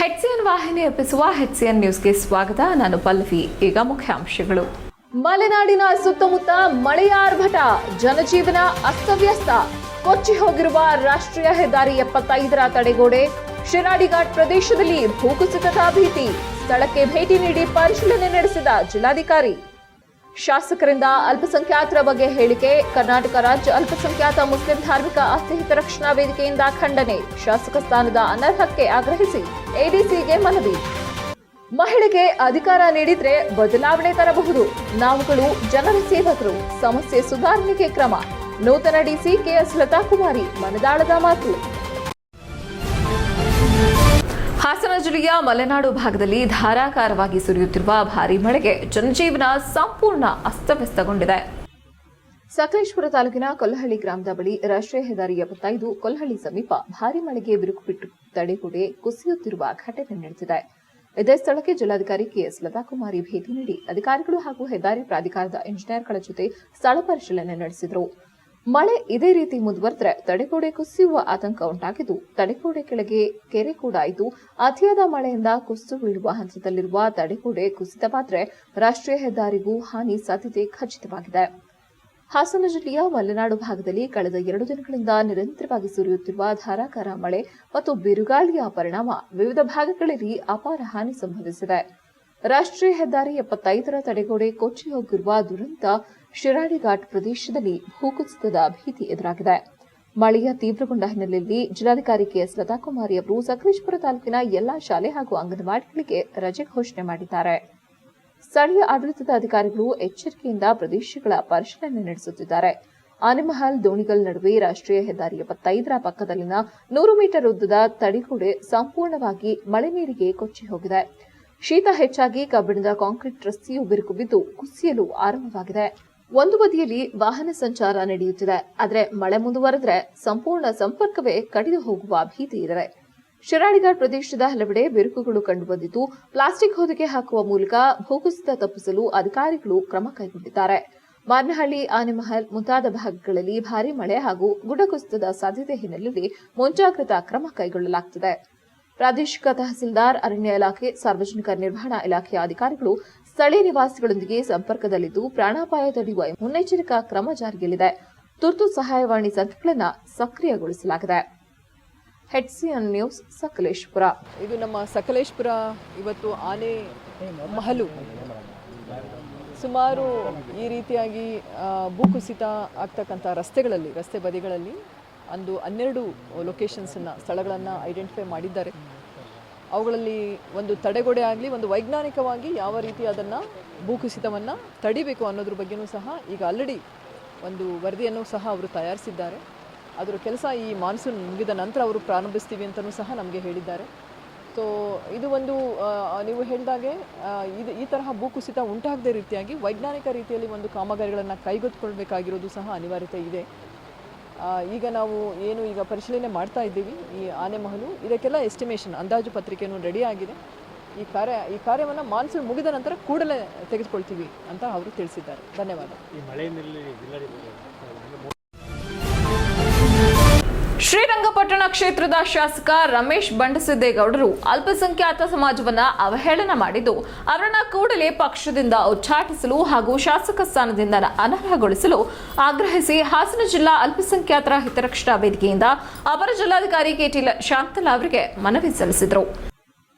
HCN ವಾಹಿನಿ ಅರ್ಪಿಸುವ HCN ನ್ಯೂಸ್ಗೆ ಸ್ವಾಗತ. ನಾನು ಪಲ್ಲವಿ. ಈಗ ಮುಖ್ಯಾಂಶಗಳು. ಮಲೆನಾಡಿನ ಸುತ್ತಮುತ್ತ ಮಳೆಯ ಆರ್ಭಟ, ಜನಜೀವನ ಅಸ್ತವ್ಯಸ್ತ. ಕೊಚ್ಚಿ ಹೋಗಿರುವ ರಾಷ್ಟ್ರೀಯ ಹೆದ್ದಾರಿ 75ರ ತಡೆಗೋಡೆ, ಶಿರಾಡಿ ಘಾಟ್ ಪ್ರದೇಶದಲ್ಲಿ ಭೂಕುಸಿತದ ಭೀತಿ. ಸ್ಥಳಕ್ಕೆ ಭೇಟಿ ನೀಡಿ ಪರಿಶೀಲನೆ ನಡೆಸಿದ ಜಿಲ್ಲಾಧಿಕಾರಿ. ಶಾಸಕರಿಂದ ಅಲ್ಪಸಂಖ್ಯಾತರ ಬಗ್ಗೆ ಹೇಳಿಕೆ, ಕರ್ನಾಟಕ ರಾಜ್ಯ ಅಲ್ಪಸಂಖ್ಯಾತ ಮುಸ್ಲಿಂ ಧಾರ್ಮಿಕ ಆಸ್ತಿ ಹಿತರಕ್ಷಣಾ ವೇದಿಕೆಯಿಂದ ಖಂಡನೆ. ಶಾಸಕ ಸ್ಥಾನದ ಅನರ್ಹಕ್ಕೆ ಆಗ್ರಹಿಸಿ ಎಡಿಸಿಗೆ ಮನವಿ. ಮಹಿಳೆಗೆ ಅಧಿಕಾರ ನೀಡಿದ್ರೆ ಬದಲಾವಣೆ ತರಬಹುದು. ನಾವುಗಳು ಜನರ ಸೇವಕರು, ಸಮಸ್ಯೆ ಸುಧಾರಣೆಗೆ ಕ್ರಮ. ನೂತನ ಡಿಸಿ ಕೆಎಸ್ ಲತಾಕುಮಾರಿ ಮನದಾಳದ ಮಾತು. ಹಾಸನ ಜಿಲ್ಲೆಯ ಮಲೆನಾಡು ಭಾಗದಲ್ಲಿ ಧಾರಾಕಾರವಾಗಿ ಸುರಿಯುತ್ತಿರುವ ಭಾರೀ ಮಳೆಗೆ ಜನಜೀವನ ಸಂಪೂರ್ಣ ಅಸ್ತವ್ಯಸ್ತಗೊಂಡಿದೆ. ಸಕಲೇಶಪುರ ತಾಲೂಕಿನ ಕೊಲ್ಲಹಳ್ಳಿ ಗ್ರಾಮದ ಬಳಿ ರಾಷ್ಟ್ರೀಯ ಹೆದ್ದಾರಿ 75 ಕೊಲ್ಲಹಳ್ಳಿ ಸಮೀಪ ಭಾರೀ ಮಳೆಗೆ ಬಿರುಕು ಬಿಟ್ಟು ತಡೆಗೋಡೆ ಕುಸಿಯುತ್ತಿರುವ ಘಟನೆ ನಡೆದಿದೆ. ಇದೇ ಸ್ಥಳಕ್ಕೆ ಜಿಲ್ಲಾಧಿಕಾರಿ ಕೆಎಸ್ ಲತಾಕುಮಾರಿ ಭೇಟಿ ನೀಡಿ ಅಧಿಕಾರಿಗಳು ಹಾಗೂ ಹೆದ್ದಾರಿ ಪ್ರಾಧಿಕಾರದ ಇಂಜಿನಿಯರ್ಗಳ ಜೊತೆ ಸ್ಥಳ ಪರಿಶೀಲನೆ ನಡೆಸಿದರು. ಮಳೆ ಇದೇ ರೀತಿ ಮುಂದುವರೆದರೆ ತಡೆಗೋಡೆ ಕುಸಿಯುವ ಆತಂಕ ಉಂಟಾಗಿದ್ದು, ತಡೆಗೋಡೆ ಕೆಳಗೆ ಕೆರೆ ಕೂಡ ಇದ್ದು, ಅತಿಯಾದ ಮಳೆಯಿಂದ ಕುಸಿದು ಬೀಳುವ ಹಂತದಲ್ಲಿರುವ ತಡೆಗೋಡೆ ಕುಸಿತವಾದರೆ ರಾಷ್ಟ್ರೀಯ ಹೆದ್ದಾರಿಗೂ ಹಾನಿ ಸಾಧ್ಯತೆ ಖಚಿತವಾಗಿದೆ. ಹಾಸನ ಜಿಲ್ಲೆಯ ಮಲೆನಾಡು ಭಾಗದಲ್ಲಿ ಕಳೆದ 2 ದಿನಗಳಿಂದ ನಿರಂತರವಾಗಿ ಸುರಿಯುತ್ತಿರುವ ಧಾರಾಕಾರ ಮಳೆ ಮತ್ತು ಬಿರುಗಾಳಿಯ ಪರಿಣಾಮ ವಿವಿಧ ಭಾಗಗಳಲ್ಲಿ ಅಪಾರ ಹಾನಿ ಸಂಭವಿಸಿದೆ. ರಾಷ್ಟ್ರೀಯ ಹೆದ್ದಾರಿ 75ರ ತಡೆಗೋಡೆ ಕೊಚ್ಚಿ ಹೋಗಿರುವ ದುರಂತ ಶಿರಾಡಿ ಘಾಟ್ ಪ್ರದೇಶದಲ್ಲಿ ಭೂಕುಸಿತದ ಭೀತಿ ಎದುರಾಗಿದೆ. ಮಳೆಯ ತೀವ್ರಗೊಂಡ ಹಿನ್ನೆಲೆಯಲ್ಲಿ ಜಿಲ್ಲಾಧಿಕಾರಿ ಕೆಎಸ್ ಲತಾಕುಮಾರಿ ಅವರು ಸಕಲೇಶಪುರ ತಾಲೂಕಿನ ಎಲ್ಲಾ ಶಾಲೆ ಹಾಗೂ ಅಂಗನವಾಡಿಗಳಿಗೆ ರಜೆ ಘೋಷಣೆ ಮಾಡಿದ್ದಾರೆ. ಸ್ಥಳೀಯ ಆಡಳಿತದ ಅಧಿಕಾರಿಗಳು ಎಚ್ಚರಿಕೆಯಿಂದ ಪ್ರದೇಶಗಳ ಪರಿಶೀಲನೆ ನಡೆಸುತ್ತಿದ್ದಾರೆ. ಆನೆಮಹಲ್ ದೋಣಿಗಲ್ ನಡುವೆ ರಾಷ್ಟ್ರೀಯ ಹೆದ್ದಾರಿ 75ರ ಪಕ್ಕದಲ್ಲಿನ 100 ಮೀಟರ್ ಉದ್ದದ ತಡೆಗೋಡೆ ಸಂಪೂರ್ಣವಾಗಿ ಮಳೆ ನೀರಿಗೆ ಕೊಚ್ಚಿ ಹೋಗಿದೆ. ಶೀತ ಹೆಚ್ಚಾಗಿ ಕಬ್ಬಿಣದ ಕಾಂಕ್ರೀಟ್ ರಸ್ತೆಯು ಬಿರುಕು ಬಿದ್ದು ಕುಸಿಯಲು ಆರಂಭವಾಗಿದೆ. ಒಂದು ಬದಿಯಲ್ಲಿ ವಾಹನ ಸಂಚಾರ ನಡೆಯುತ್ತಿದೆ. ಆದರೆ ಮಳೆ ಮುಂದುವರೆದರೆ ಸಂಪೂರ್ಣ ಸಂಪರ್ಕವೇ ಕಡಿದು ಹೋಗುವ ಭೀತಿ ಇದೆ. ಶಿರಾಡಿಘಾಟ್ ಪ್ರದೇಶದ ಹಲವೆಡೆ ಬಿರುಕುಗಳು ಕಂಡುಬಂದಿದ್ದು, ಪ್ಲಾಸ್ಟಿಕ್ ಹೊದಿಕೆ ಹಾಕುವ ಮೂಲಕ ಭೂಕುಸಿತ ತಪ್ಪಿಸಲು ಅಧಿಕಾರಿಗಳು ಕ್ರಮ ಕೈಗೊಂಡಿದ್ದಾರೆ. ಮಾರ್ನಹಳ್ಳಿ, ಆನೆಮಹಲ್ ಮುಂತಾದ ಭಾಗಗಳಲ್ಲಿ ಭಾರೀ ಮಳೆ ಹಾಗೂ ಗುಡ್ಡಕುಸಿತದ ಸಾಧ್ಯತೆ ಹಿನ್ನೆಲೆಯಲ್ಲಿ ಮುಂಜಾಗ್ರತಾ ಕ್ರಮ ಕೈಗೊಳ್ಳಲಾಗುತ್ತಿದೆ. ಪ್ರಾದೇಶಿಕ ತಹಸೀಲ್ದಾರ್, ಅರಣ್ಯ ಇಲಾಖೆ, ಸಾರ್ವಜನಿಕ ನಿರ್ವಹಣಾ ಇಲಾಖೆಯ ಅಧಿಕಾರಿಗಳು ಸ್ಥಳೀಯ ನಿವಾಸಿಗಳೊಂದಿಗೆ ಸಂಪರ್ಕದಲ್ಲಿದ್ದು ಪ್ರಾಣಾಪಾಯ ತಡೆಯುವ ಮುನ್ನೆಚ್ಚರಿಕಾ ಕ್ರಮ ಜಾರಿಯಲ್ಲಿದೆ. ತುರ್ತು ಸಹಾಯವಾಣಿ ಸಂಖ್ಯೆಗಳನ್ನು ಸಕ್ರಿಯಗೊಳಿಸಲಾಗಿದೆ. HCN news, Sakleshpur. ಇದು ನಮ್ಮ ಸಕಲೇಶಪುರ. ಇವತ್ತು ಆನೆ ಮಹಲು ಸುಮಾರು ಈ ರೀತಿಯಾಗಿ ಭೂಕುಸಿತ ಆಗ್ತಕ್ಕಂಥ ರಸ್ತೆ ಬದಿಗಳಲ್ಲಿ ಒಂದು 12 ಲೊಕೇಶನ್ಸನ್ನು, ಸ್ಥಳಗಳನ್ನು ಐಡೆಂಟಿಫೈ ಮಾಡಿದ್ದಾರೆ. ಅವುಗಳಲ್ಲಿ ಒಂದು ತಡೆಗೋಡೆ ಆಗಲಿ, ಒಂದು ವೈಜ್ಞಾನಿಕವಾಗಿ ಯಾವ ರೀತಿ ಅದನ್ನು ಭೂಕುಸಿತವನ್ನು ತಡಿಬೇಕು ಅನ್ನೋದ್ರ ಬಗ್ಗೆಯೂ ಸಹ ಈಗ ಆಲ್ರೆಡಿ ಒಂದು ವರದಿಯನ್ನು ಸಹ ಅವರು ತಯಾರಿಸಿದ್ದಾರೆ. ಅದರ ಕೆಲಸ ಈ ಮಾನ್ಸೂನ್ ಮುಗಿದ ನಂತರ ಅವರು ಪ್ರಾರಂಭಿಸ್ತೀವಿ ಅಂತಲೂ ಸಹ ನಮಗೆ ಹೇಳಿದ್ದಾರೆ. ಸೊ ಇದು ಒಂದು ನೀವು ಹೇಳಿದಾಗೆ ಈ ತರಹ ಭೂಕುಸಿತ ಉಂಟಾಗದೇ ರೀತಿಯಾಗಿ ವೈಜ್ಞಾನಿಕ ರೀತಿಯಲ್ಲಿ ಒಂದು ಕಾಮಗಾರಿಗಳನ್ನು ಕೈಗೆತ್ತಿಕೊಳ್ಬೇಕಾಗಿರೋದು ಸಹ ಅನಿವಾರ್ಯತೆ ಇದೆ. ಈಗ ನಾವು ಈಗ ಪರಿಶೀಲನೆ ಮಾಡ್ತಾ ಇದ್ದೀವಿ ಈ ಆನೆಮಹಲು. ಇದಕ್ಕೆಲ್ಲ ಎಸ್ಟಿಮೇಷನ್, ಅಂದಾಜು ಪತ್ರಿಕೆಯನ್ನು ರೆಡಿ ಆಗಿದೆ. ಈ ಕಾರ್ಯವನ್ನು ಮಾನ್ಸೂನ್ ಮುಗಿದ ನಂತರ ಕೂಡಲೇ ತೆಗೆದುಕೊಳ್ತೀವಿ ಅಂತ ಅವರು ತಿಳಿಸಿದ್ದಾರೆ. ಧನ್ಯವಾದ. ಶ್ರೀರಂಗಪಟ್ಟಣ ಕ್ಷೇತ್ರದ ಶಾಸಕ ರಮೇಶ್ ಬಂಡಸಿದ್ದೇಗೌಡರು ಅಲ್ಪಸಂಖ್ಯಾತ ಸಮಾಜವನ್ನ ಅವಹೇಳನ ಮಾಡಿದ್ದು, ಅವರನ್ನ ಕೂಡಲೇ ಪಕ್ಷದಿಂದ ಉಚ್ಚಾಟಿಸಲು ಹಾಗೂ ಶಾಸಕ ಸ್ಥಾನದಿಂದ ಅನರ್ಹಗೊಳಿಸಲು ಆಗ್ರಹಿಸಿ ಹಾಸನ ಜಿಲ್ಲಾ ಅಲ್ಪಸಂಖ್ಯಾತರ ಹಿತರಕ್ಷಣಾ ವೇದಿಕೆಯಿಂದ ಅಪರ ಜಿಲ್ಲಾಧಿಕಾರಿ ಕೆಟಿ ಶಾಂತಲಾ ಅವರಿಗೆ ಮನವಿ ಸಲ್ಲಿಸಿದರು.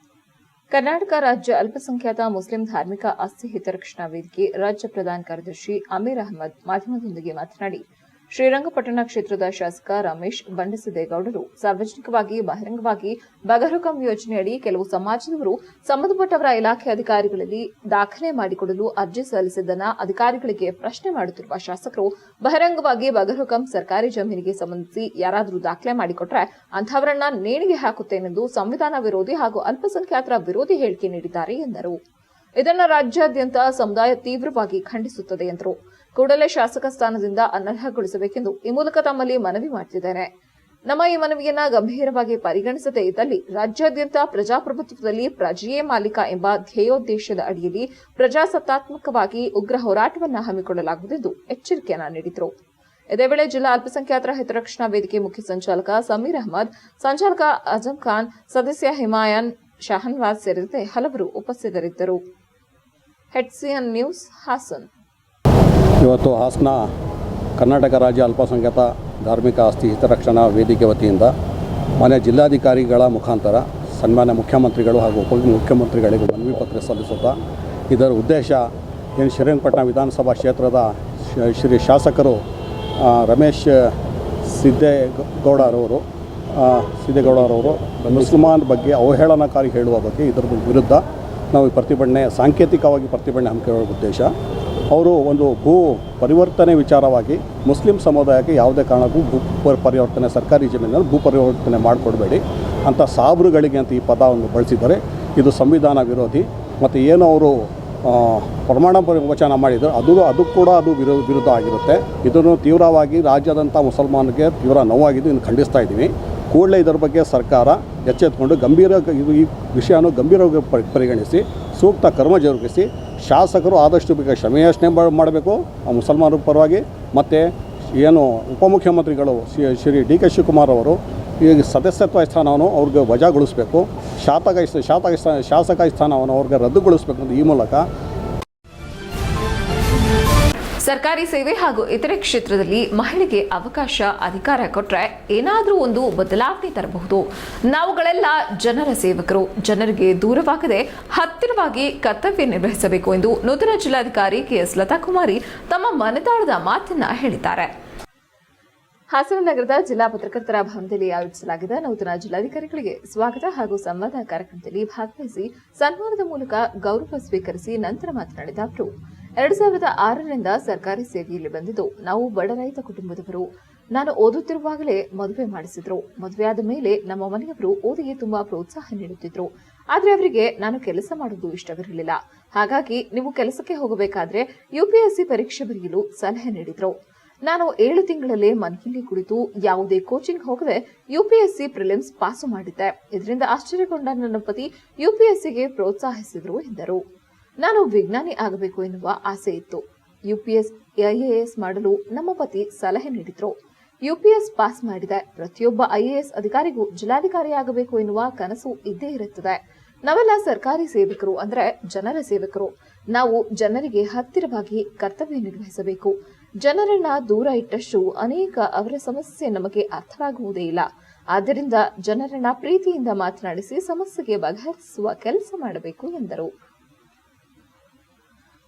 ಕರ್ನಾಟಕ ರಾಜ್ಯ ಅಲ್ಪಸಂಖ್ಯಾತ ಮುಸ್ಲಿಂ ಧಾರ್ಮಿಕ ಆಸ್ತಿ ಹಿತರಕ್ಷಣಾ ವೇದಿಕೆ ರಾಜ್ಯ ಪ್ರಧಾನ ಕಾರ್ಯದರ್ಶಿ ಅಮೀರ್ ಅಹಮದ್ ಮಾಧ್ಯಮದೊಂದಿಗೆ ಮಾತನಾಡಿ, ಶ್ರೀರಂಗಪಟ್ಟಣ ಕ್ಷೇತ್ರದ ಶಾಸಕ ರಮೇಶ್ ಬಂಡಸಿದ್ದೇಗೌಡರು ಸಾರ್ವಜನಿಕವಾಗಿ ಬಹಿರಂಗವಾಗಿ ಬಗರ್ಹುಕಂ ಯೋಜನೆಯಡಿ ಕೆಲವು ಸಮಾಜದವರು ಸಂಬಂಧಪಟ್ಟವರ ಇಲಾಖೆ ಅಧಿಕಾರಿಗಳಲ್ಲಿ ದಾಖಲೆ ಮಾಡಿಕೊಡಲು ಅರ್ಜಿ ಸಲ್ಲಿಸಿದ್ದನ್ನ ಅಧಿಕಾರಿಗಳಿಗೆ ಪ್ರಶ್ನೆ ಮಾಡುತ್ತಿರುವ ಶಾಸಕರು ಬಹಿರಂಗವಾಗಿ ಬಗರ್ಹುಕಂ ಸರ್ಕಾರಿ ಜಮೀನಿಗೆ ಸಂಬಂಧಿಸಿ ಯಾರಾದರೂ ದಾಖಲೆ ಮಾಡಿಕೊಟ್ರೆ ಅಂಥವರನ್ನ ನೇಣಿಗೆ ಹಾಕುತ್ತೇನೆಂದು ಸಂವಿಧಾನ ವಿರೋಧಿ ಹಾಗೂ ಅಲ್ಪಸಂಖ್ಯಾತರ ವಿರೋಧಿ ಹೇಳಿಕೆ ನೀಡಿದ್ದಾರೆ ಎಂದರು. ಇದನ್ನು ರಾಜ್ಯಾದ್ಯಂತ ಸಮುದಾಯ ತೀವ್ರವಾಗಿ ಖಂಡಿಸುತ್ತದೆ ಎಂದರು. ಕೂಡಲೇ ಶಾಸಕ ಸ್ಥಾನದಿಂದ ಅನರ್ಹಗೊಳಿಸಬೇಕೆಂದು ಈ ಮೂಲಕ ತಮ್ಮಲ್ಲಿ ಮನವಿ ಮಾಡುತ್ತಿದ್ದೇನೆ. ನಮ್ಮ ಈ ಮನವಿಯನ್ನ ಗಂಭೀರವಾಗಿ ಪರಿಗಣಿಸದೇ ಇದ್ದಲ್ಲಿ ರಾಜ್ಯಾದ್ಯಂತ ಪ್ರಜಾಪ್ರಭುತ್ವದಲ್ಲಿ ಪ್ರಜೆಯೇ ಮಾಲೀಕ ಎಂಬ ಧ್ಯೇಯೋದ್ದೇಶದ ಅಡಿಯಲ್ಲಿ ಪ್ರಜಾಸತ್ತಾತ್ಮಕವಾಗಿ ಉಗ್ರ ಹೋರಾಟವನ್ನು ಹಮ್ಮಿಕೊಳ್ಳಲಾಗುವುದೆಂದು ಎಚ್ಚರಿಕೆಯನ್ನ ನೀಡಿದರು. ಇದೇ ವೇಳೆ ಜಿಲ್ಲಾ ಅಲ್ಪಸಂಖ್ಯಾತರ ಹಿತರಕ್ಷಣಾ ವೇದಿಕೆ ಮುಖ್ಯ ಸಂಚಾಲಕ ಸಮೀರ್ ಅಹಮದ್, ಸಂಚಾಲಕ ಅಜಂ ಖಾನ್, ಸದಸ್ಯ ಹಿಮಾಯನ್ ಶಹನ್ವಾಜ್ ಸೇರಿದಂತೆ ಹಲವರು ಉಪಸ್ಥಿತರಿದ್ದರು. HCN news Hassan. ಇವತ್ತು ಹಾಸನ ಕರ್ನಾಟಕ ರಾಜ್ಯ ಅಲ್ಪಸಂಖ್ಯಾತ ಧಾರ್ಮಿಕ ಆಸ್ತಿ ಹಿತರಕ್ಷಣಾ ವೇದಿಕೆ ವತಿಯಿಂದ ಮಾನ್ಯ ಜಿಲ್ಲಾಧಿಕಾರಿಗಳ ಮುಖಾಂತರ ಸನ್ಮಾನ್ಯ ಮುಖ್ಯಮಂತ್ರಿಗಳು ಹಾಗೂ ಉಪಮುಖ್ಯಮಂತ್ರಿಗಳಿಗೂ ಮನವಿ ಪತ್ರ ಸಲ್ಲಿಸುತ್ತಾ ಇದರ ಉದ್ದೇಶ ಏನು ಶ್ರೀರಂಗಪಟ್ಟಣ ವಿಧಾನಸಭಾ ಕ್ಷೇತ್ರದ ಶ್ರೀ ಶಾಸಕರು ರಮೇಶ್ ಸಿದ್ದೇಗೌಡರವರು ಮುಸಲ್ಮಾನ್ ಬಗ್ಗೆ ಅವಹೇಳನಕಾರಿ ಹೇಳುವ ಬಗ್ಗೆ ಇದರ ವಿರುದ್ಧ ನಾವು ಸಾಂಕೇತಿಕವಾಗಿ ಪ್ರತಿಭಟನೆ ಹಮ್ಮಿಕೊಳ್ಳುವ ಉದ್ದೇಶ. ಅವರು ಒಂದು ಭೂ ಪರಿವರ್ತನೆ ವಿಚಾರವಾಗಿ ಮುಸ್ಲಿಂ ಸಮುದಾಯಕ್ಕೆ ಯಾವುದೇ ಕಾರಣಕ್ಕೂ ಭೂ ಪರಿವರ್ತನೆ ಸರ್ಕಾರಿ ಜಮೀನಲ್ಲಿ ಭೂ ಪರಿವರ್ತನೆ ಮಾಡಿಕೊಡಬೇಡಿ ಅಂತ ಸಾಬ್ರುಗಳಿಗೆ ಅಂತ ಈ ಪದವನ್ನು ಬಳಸಿದ್ದಾರೆ. ಇದು ಸಂವಿಧಾನ ವಿರೋಧಿ. ಮತ್ತು ಏನು ಅವರು ಪ್ರಮಾಣ ವಚನ ಮಾಡಿದರು ಅದು ಕೂಡ ವಿರುದ್ಧ ಆಗಿರುತ್ತೆ. ಇದನ್ನು ತೀವ್ರವಾಗಿ ರಾಜ್ಯದಂಥ ಮುಸಲ್ಮಾನರಿಗೆ ತೀವ್ರ ನೋವಾಗಿದ್ದು ಇನ್ನು ಖಂಡಿಸ್ತಾ ಇದ್ದೀವಿ. ಕೂಡಲೇ ಇದರ ಬಗ್ಗೆ ಸರ್ಕಾರ ಎಚ್ಚೆತ್ತುಕೊಂಡು ಈ ವಿಷಯವನ್ನು ಗಂಭೀರವಾಗಿ ಪರಿಗಣಿಸಿ ಸೂಕ್ತ ಕ್ರಮ ಜರುಗಿಸಿ ಶಾಸಕರು ಆದಷ್ಟು ಬೇಗ ಕ್ಷಮೆಯಾಚನೆ ಮಾಡಬೇಕು ಆ ಮುಸಲ್ಮಾನರ ಪರವಾಗಿ. ಮತ್ತು ಏನು ಉಪಮುಖ್ಯಮಂತ್ರಿಗಳು ಶ್ರೀ DK ಶಿವಕುಮಾರ್ ಅವರು ಈ ಸದಸ್ಯತ್ವ ಸ್ಥಾನವನ್ನು ಅವ್ರಿಗೆ ವಜಾಗೊಳಿಸಬೇಕು, ಶಾಸಕ ಸ್ಥಾನವನ್ನು ಅವ್ರಿಗೆ ರದ್ದುಗೊಳಿಸಬೇಕು ಅಂತ ಈ ಮೂಲಕ ಸರ್ಕಾರಿ ಸೇವೆ ಹಾಗೂ ಇತರೆ ಕ್ಷೇತ್ರದಲ್ಲಿ ಮಹಿಳೆಗೆ ಅವಕಾಶ ಅಧಿಕಾರ ಕೊಟ್ಟರೆ ಏನಾದರೂ ಒಂದು ಬದಲಾವಣೆ ತರಬಹುದು. ನಾವುಗಳೆಲ್ಲ ಜನರ ಸೇವಕರು, ಜನರಿಗೆ ದೂರವಾಗದೆ ಹತ್ತಿರವಾಗಿ ಕರ್ತವ್ಯ ನಿರ್ವಹಿಸಬೇಕು ಎಂದು ನೂತನ ಜಿಲ್ಲಾಧಿಕಾರಿ KS ಲತಾಕುಮಾರಿ ತಮ್ಮ ಮನದಾಳದ ಮಾತನ್ನ ಹೇಳಿದ್ದಾರೆ. ಹಾಸನ ನಗರದ ಜಿಲ್ಲಾ ಪತ್ರಕರ್ತರ ಭವನದಲ್ಲಿ ಆಯೋಜಿಸಲಾಗಿದ್ದ ನೂತನ ಜಿಲ್ಲಾಧಿಕಾರಿಗಳಿಗೆ ಸ್ವಾಗತ ಹಾಗೂ ಸಂವಾದ ಕಾರ್ಯಕ್ರಮದಲ್ಲಿ ಭಾಗವಹಿಸಿ ಸನ್ಮಾನದ ಮೂಲಕ ಗೌರವ ಸ್ವೀಕರಿಸಿ ನಂತರ ಮಾತನಾಡಿದ ಅವರು, 2006ರಿಂದ ಸರ್ಕಾರಿ ಸೇವೆಯಲ್ಲಿ ಬಂದಿದ್ದು ನಾವು ಬಡ ರೈತ ಕುಟುಂಬದವರು. ನಾನು ಓದುತ್ತಿರುವಾಗಲೇ ಮದುವೆ ಮಾಡಿಸಿದ್ರು. ಮದುವೆಯಾದ ಮೇಲೆ ನಮ್ಮ ಮನೆಯವರು ಓದಿಗೆ ತುಂಬಾ ಪ್ರೋತ್ಸಾಹ ನೀಡುತ್ತಿದ್ರು. ಆದ್ರೆ ಅವರಿಗೆ ನಾನು ಕೆಲಸ ಮಾಡುವುದು ಇಷ್ಟವಿರಲಿಲ್ಲ. ಹಾಗಾಗಿ ನೀವು ಕೆಲಸಕ್ಕೆ ಹೋಗಬೇಕಾದ್ರೆ UPSC ಪರೀಕ್ಷೆ ಬರೆಯಲು ಸಲಹೆ ನೀಡಿದ್ರು. ನಾನು 7 ತಿಂಗಳಲ್ಲೇ ಮನೆಯಲ್ಲಿ ಕುಳಿತು ಯಾವುದೇ ಕೋಚಿಂಗ್ ಹೋಗದೆ UPSC ಪ್ರಿಲಿಮ್ಸ್ ಪಾಸು ಮಾಡಿದ್ದೆ. ಇದರಿಂದ ಆಶ್ಚರ್ಯಗೊಂಡ ನನ್ನ ಪತಿ UPSCಗೆ ಪ್ರೋತ್ಸಾಹಿಸಿದ್ರು ಎಂದರು. ನಾನು ವಿಜ್ಞಾನಿ ಆಗಬೇಕು ಎನ್ನುವ ಆಸೆ ಇತ್ತು. IAS ಮಾಡಲು ನಮ್ಮ ಪತಿ ಸಲಹೆ ನೀಡಿದ್ರು. UPS ಪಾಸ್ ಮಾಡಿದೆ. ಪ್ರತಿಯೊಬ್ಬ IAS ಅಧಿಕಾರಿಗೂ ಜಿಲ್ಲಾಧಿಕಾರಿ ಆಗಬೇಕು ಎನ್ನುವ ಕನಸು ಇದ್ದೇ ಇರುತ್ತದೆ. ನಾವೆಲ್ಲ ಸರ್ಕಾರಿ ಸೇವಕರು ಅಂದ್ರೆ ಜನರ ಸೇವಕರು. ನಾವು ಜನರಿಗೆ ಹತ್ತಿರವಾಗಿ ಕರ್ತವ್ಯ ನಿರ್ವಹಿಸಬೇಕು. ಜನರನ್ನ ದೂರ ಇಟ್ಟಷ್ಟು ಅನೇಕ ಅವರ ಸಮಸ್ಯೆ ನಮಗೆ ಅರ್ಥವಾಗುವುದೇ ಇಲ್ಲ. ಆದ್ದರಿಂದ ಜನರನ್ನ ಪ್ರೀತಿಯಿಂದ ಮಾತನಾಡಿಸಿ ಸಮಸ್ಯೆಗೆ ಬಗೆಹರಿಸುವ ಕೆಲಸ ಮಾಡಬೇಕು ಎಂದರು.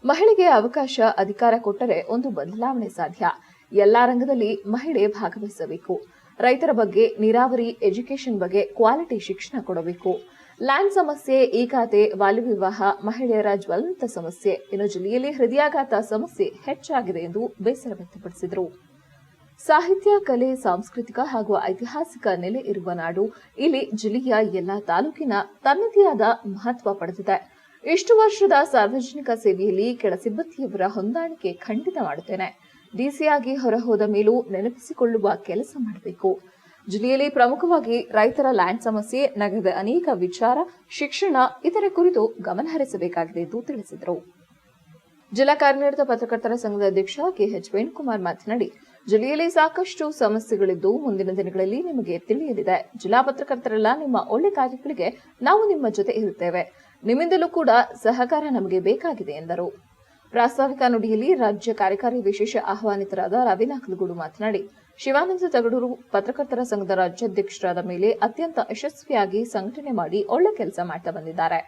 ಮಹಿಳೆಗೆ ಅವಕಾಶ ಅಧಿಕಾರ ಕೊಟ್ಟರೆ ಒಂದು ಬದಲಾವಣೆ ಸಾಧ್ಯ. ಎಲ್ಲಾ ರಂಗದಲ್ಲಿ ಮಹಿಳೆ ಭಾಗವಹಿಸಬೇಕು. ರೈತರ ಬಗ್ಗೆ, ನೀರಾವರಿ, ಎಜುಕೇಷನ್ ಬಗ್ಗೆ ಕ್ವಾಲಿಟಿ ಶಿಕ್ಷಣ ಕೊಡಬೇಕು. ಲ್ಯಾಂಡ್ ಸಮಸ್ಯೆ, ಈ ಖಾತೆ, ಬಾಲ್ಯ ವಿವಾಹ ಮಹಿಳೆಯರ ಜ್ವಲಂತ ಸಮಸ್ಯೆ. ಇನ್ನು ಜಿಲ್ಲೆಯಲ್ಲಿ ಹೃದಯಾಘಾತ ಸಮಸ್ಯೆ ಹೆಚ್ಚಾಗಿದೆ ಎಂದು ಬೇಸರ ವ್ಯಕ್ತಪಡಿಸಿದರು. ಸಾಹಿತ್ಯ, ಕಲೆ, ಸಾಂಸ್ಕೃತಿಕ ಹಾಗೂ ಐತಿಹಾಸಿಕ ನೆಲೆ ಇರುವ ನಾಡು. ಇಲ್ಲಿ ಜಿಲ್ಲೆಯ ಎಲ್ಲಾ ತಾಲೂಕಿನ ತನ್ನದೇ ಆದ ಮಹತ್ವ ಪಡೆದಿದೆ. ಇಷ್ಟು ವರ್ಷದ ಸಾರ್ವಜನಿಕ ಸೇವೆಯಲ್ಲಿ ಕೆಳ ಸಿಬ್ಬಂದಿಯವರ ಹೊಂದಾಣಿಕೆ ಖಂಡಿತ ಮಾಡುತ್ತೇನೆ. ಡಿಸಿಯಾಗಿ ಹೊರಹೋದ ಮೇಲೂ ನೆನಪಿಸಿಕೊಳ್ಳುವ ಕೆಲಸ ಮಾಡಬೇಕು. ಜಿಲ್ಲೆಯಲ್ಲಿ ಪ್ರಮುಖವಾಗಿ ರೈತರ ಲ್ಯಾಂಡ್ ಸಮಸ್ಯೆ, ನಗರದ ಅನೇಕ ವಿಚಾರ, ಶಿಕ್ಷಣ ಇತರೆ ಕುರಿತು ಗಮನ ಹರಿಸಬೇಕಾಗಿದೆ ಎಂದು ತಿಳಿಸಿದರು. ಜಿಲ್ಲಾ ಕಾರ್ಯನಿರತ ಪತ್ರಕರ್ತರ ಸಂಘದ ಅಧ್ಯಕ್ಷ KH ವೇಣುಕುಮಾರ್ ಮಾತನಾಡಿ, ಜಿಲ್ಲೆಯಲ್ಲಿ ಸಾಕಷ್ಟು ಸಮಸ್ಯೆಗಳಿದ್ದು ಮುಂದಿನ ದಿನಗಳಲ್ಲಿ ನಿಮಗೆ ತಿಳಿಯಲಿದೆ. ಜಿಲ್ಲಾ ಪತ್ರಕರ್ತರೆಲ್ಲ ನಿಮ್ಮ ಒಳ್ಳೆ ಕಾರ್ಯಗಳಿಗೆ ನಾವು ನಿಮ್ಮ ಜೊತೆ ಇರುತ್ತೇವೆ. ನಿಮ್ಮಿಂದಲೂ ಕೂಡ ಸಹಕಾರ ನಮಗೆ ಬೇಕಾಗಿದೆ ಎಂದರು. ಪ್ರಾಸ್ತಾವಿಕ ನುಡಿಯಲ್ಲಿ ರಾಜ್ಯ ಕಾರ್ಯಕಾರಿ ವಿಶೇಷ ಆಹ್ವಾನಿತರಾದ ರವಿನಾಕಲಗೂಡು ಮಾತನಾಡಿ, ಶಿವಾನಂದ ತಗಡೂರು ಪತ್ರಕರ್ತರ ಸಂಘದ ರಾಜ್ಯಾಧ್ಯಕ್ಷರಾದ ಮೇಲೆ ಅತ್ಯಂತ ಯಶಸ್ವಿಯಾಗಿ ಸಂಘಟನೆ ಮಾಡಿ ಒಳ್ಳೆ ಕೆಲಸ ಮಾಡ್ತಾ ಬಂದಿದ್ದಾರೆ.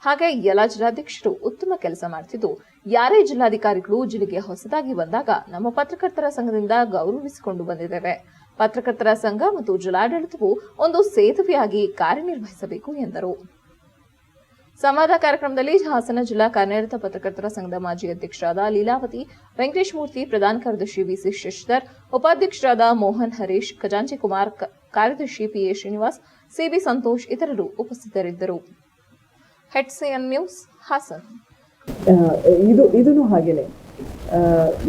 ಹಾಗೆ ಎಲ್ಲ ಜಿಲ್ಲಾಧ್ಯಕ್ಷರು ಉತ್ತಮ ಕೆಲಸ ಮಾಡ್ತಿದ್ದು, ಯಾರೇ ಜಿಲ್ಲಾಧಿಕಾರಿಗಳು ಜಿಲ್ಲೆಗೆ ಹೊಸದಾಗಿ ಬಂದಾಗ ನಮ್ಮ ಪತ್ರಕರ್ತರ ಸಂಘದಿಂದ ಗೌರವಿಸಿಕೊಂಡು ಬಂದಿದ್ದೇವೆ. ಪತ್ರಕರ್ತರ ಸಂಘ ಮತ್ತು ಜಿಲ್ಲಾಡಳಿತವು ಒಂದು ಸೇತುವೆಯಾಗಿ ಕಾರ್ಯನಿರ್ವಹಿಸಬೇಕು ಎಂದರು. ಸಂವಾದ ಕಾರ್ಯಕ್ರಮದಲ್ಲಿ ಹಾಸನ ಜಿಲ್ಲಾ ಕಾರ್ಯನಿರತ ಪತ್ರಕರ್ತರ ಸಂಘದ ಮಾಜಿ ಅಧ್ಯಕ್ಷರಾದ ಲೀಲಾವತಿ, ವೆಂಕಟೇಶ್ ಮೂರ್ತಿ, ಪ್ರಧಾನ ಕಾರ್ಯದರ್ಶಿ VC ಶಶಿಧರ್, ಉಪಾಧ್ಯಕ್ಷರಾದ ಮೋಹನ್ ಹರೀಶ್, ಖಜಾಂಚಿ ಕುಮಾರ್, ಕಾರ್ಯದರ್ಶಿ PA ಶ್ರೀನಿವಾಸ್, CB ಸಂತೋಷ್ ಇತರರು ಉಪಸ್ಥಿತರಿದ್ದರು. HCN news Hassan. ಇದೂ ಹಾಗೇನೆ,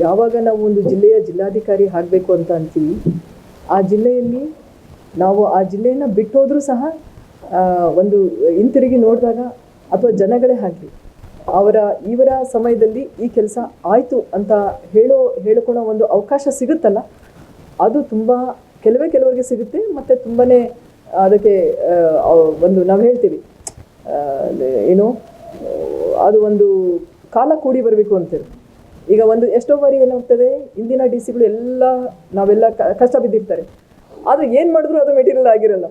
ಯಾವಾಗ ನಾವು ಒಂದು ಜಿಲ್ಲೆಯ ಜಿಲ್ಲಾಧಿಕಾರಿ ಆಗಬೇಕು ಅಂತ ಅಂತೀವಿ, ಆ ಜಿಲ್ಲೆಯಲ್ಲಿ ನಾವು ಆ ಜಿಲ್ಲೆಯನ್ನು ಬಿಟ್ಟೋದ್ರೂ ಸಹ ಒಂದು ಹಿಂತಿರುಗಿ ನೋಡಿದಾಗ ಅಥವಾ ಜನಗಳೇ ಆಗಲಿ ಇವರ ಸಮಯದಲ್ಲಿ ಈ ಕೆಲಸ ಆಯಿತು ಅಂತ ಹೇಳಿಕೊಳ್ಳೋ ಒಂದು ಅವಕಾಶ ಸಿಗುತ್ತಲ್ಲ, ಅದು ತುಂಬ ಕೆಲವರಿಗೆ ಸಿಗುತ್ತೆ, ಮತ್ತು ತುಂಬಾ ಅದಕ್ಕೆ ಒಂದು ನಾವು ಹೇಳ್ತೀವಿ ಏನು ಅದು ಒಂದು ಕಾಲ ಕೂಡಿ ಬರಬೇಕು ಅಂತೇಳಿ. ಈಗ ಎಷ್ಟೋ ಬಾರಿ ಏನಾಗ್ತದೆ, ಇಂದಿನ ಡಿ ಸಿಗಳು ನಾವೆಲ್ಲ ಕಷ್ಟ ಬಿದ್ದಿರ್ತಾರೆ, ಆದರೆ ಏನು ಮಾಡಿದ್ರು ಅದು ಮೆಟೀರಿಯಲ್ ಆಗಿರಲ್ಲ.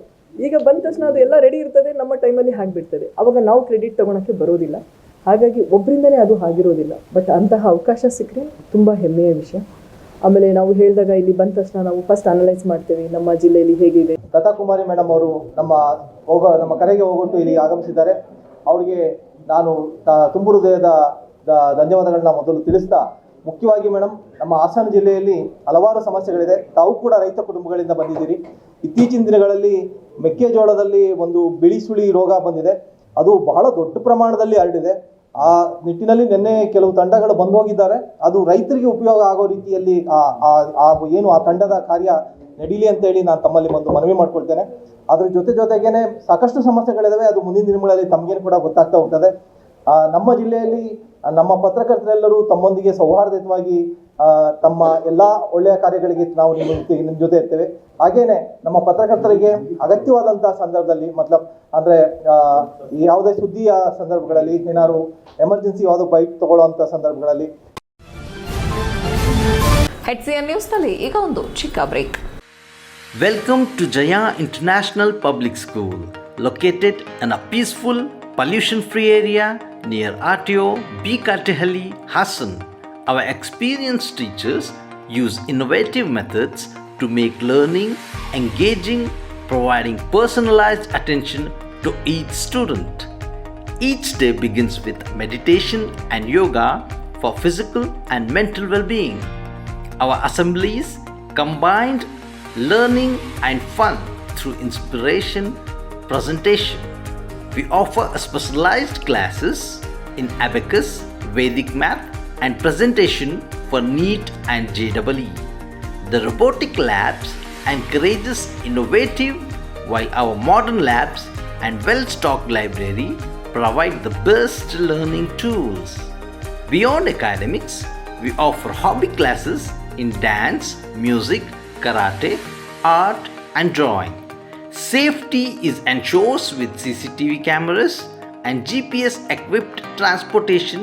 ಈಗ ಬಂದ ತಕ್ಷಣ ಅದು ಎಲ್ಲ ರೆಡಿ ಇರ್ತದೆ, ನಮ್ಮ ಟೈಮಲ್ಲಿ ಆಗಿಬಿಡ್ತದೆ. ಆವಾಗ ನಾವು ಕ್ರೆಡಿಟ್ ತೊಗೊಳಕ್ಕೆ ಬರೋದಿಲ್ಲ. ಹಾಗಾಗಿ ಒಬ್ಬರಿಂದನೇ ಅದು ಆಗಿರೋದಿಲ್ಲ. ಬಟ್ ಅಂತಹ ಅವಕಾಶ ಸಿಕ್ಕರೆ ತುಂಬ ಹೆಮ್ಮೆಯ ವಿಷಯ. ಆಮೇಲೆ ನಾವು ಹೇಳಿದಾಗ ಇಲ್ಲಿ ಬಂದ ತಕ್ಷಣ ನಾವು ಫಸ್ಟ್ ಅನಲೈಸ್ ಮಾಡ್ತೇವೆ ನಮ್ಮ ಜಿಲ್ಲೆಯಲ್ಲಿ ಹೇಗಿದೆ. ಲತಾಕುಮಾರಿ ಮೇಡಮ್ ಅವರು ನಮ್ಮ ಕರೆಗೆ ಹೋಗೊಟ್ಟು ಇಲ್ಲಿ ಆಗಮಿಸಿದ್ದಾರೆ. ಅವರಿಗೆ ನಾನು ತುಂಬ ಹೃದಯದ ಧನ್ಯವಾದಗಳನ್ನ ಮೊದಲು ತಿಳಿಸ್ತಾ, ಮುಖ್ಯವಾಗಿ ಮೇಡಮ್, ನಮ್ಮ ಹಾಸನ ಜಿಲ್ಲೆಯಲ್ಲಿ ಹಲವಾರು ಸಮಸ್ಯೆಗಳಿದೆ. ತಾವು ಕೂಡ ರೈತ ಕುಟುಂಬಗಳಿಂದ ಬಂದಿದ್ದೀರಿ. ಇತ್ತೀಚಿನ ದಿನಗಳಲ್ಲಿ ಮೆಕ್ಕೆಜೋಳದಲ್ಲಿ ಒಂದು ಬಿಳಿ ಸುಳಿ ರೋಗ ಬಂದಿದೆ. ಅದು ಬಹಳ ದೊಡ್ಡ ಪ್ರಮಾಣದಲ್ಲಿ ಹರಡಿದೆ. ಆ ನಿಟ್ಟಿನಲ್ಲಿ ನಿನ್ನೆ ಕೆಲವು ತಂಡಗಳು ಬಂದು ಹೋಗಿದ್ದಾರೆ. ಅದು ರೈತರಿಗೆ ಉಪಯೋಗ ಆಗೋ ರೀತಿಯಲ್ಲಿ ಆ ತಂಡದ ಕಾರ್ಯ ನಡೀಲಿ ಅಂತೇಳಿ ನಾನು ತಮ್ಮಲ್ಲಿ ಒಂದು ಮನವಿ ಮಾಡ್ಕೊಳ್ತೇನೆ. ಅದ್ರ ಜೊತೆಗೇನೆ ಸಾಕಷ್ಟು ಸಮಸ್ಯೆಗಳಿದಾವೆ. ಅದು ಮುಂದಿನ ದಿನಗಳಲ್ಲಿ ತಮಗೇನು ಕೂಡ ಗೊತ್ತಾಗ್ತಾ ಹೋಗ್ತದೆ. ನಮ್ಮ ಜಿಲ್ಲೆಯಲ್ಲಿ ನಮ್ಮ ಪತ್ರಕರ್ತರೆಲ್ಲರೂ ತಮ್ಮೊಂದಿಗೆ ಸೌಹಾರ್ದಯುತವಾಗಿ ತಮ್ಮ ಎಲ್ಲ ಒಳ್ಳೆಯ ಕಾರ್ಯಗಳಿಗೆ ನಾವು ನಿಮ್ಮ ಜೊತೆ ಇರ್ತೇವೆ. ಹಾಗೇನೆ ನಮ್ಮ ಪತ್ರಕರ್ತರಿಗೆ ಅಗತ್ಯವಾದಂಥ ಸಂದರ್ಭದಲ್ಲಿ ಅಂದರೆ ಯಾವುದೇ ಸುದ್ದಿಯ ಸಂದರ್ಭಗಳಲ್ಲಿ, ಏನಾದ್ರು ಎಮರ್ಜೆನ್ಸಿ ಯಾವುದೋ ಬೈಕ್ ತಗೊಳ್ಳುವಂಥ ಸಂದರ್ಭಗಳಲ್ಲಿ. HCN ನ್ಯೂಸ್ನಲ್ಲಿ ಈಗ ಒಂದು ಚಿಕ್ಕ break. Welcome to Jaya International Public School, located in a peaceful, pollution-free area near RTO B. Katehalli, Hassan. Our experienced teachers use innovative methods to make learning engaging, providing personalized attention to each student. Each day begins with meditation and yoga for physical and mental well-being. Our assemblies combined learning and fun through inspiration presentation. We offer specialized classes in abacus, Vedic math and presentation for NEET and JEE. The robotic labs encourages innovative, while our modern labs and well-stocked library provide the best learning tools. Beyond academics, we offer hobby classes in dance, music, karate, art and drawing. Safety is ensured with CCTV cameras and GPS equipped transportation.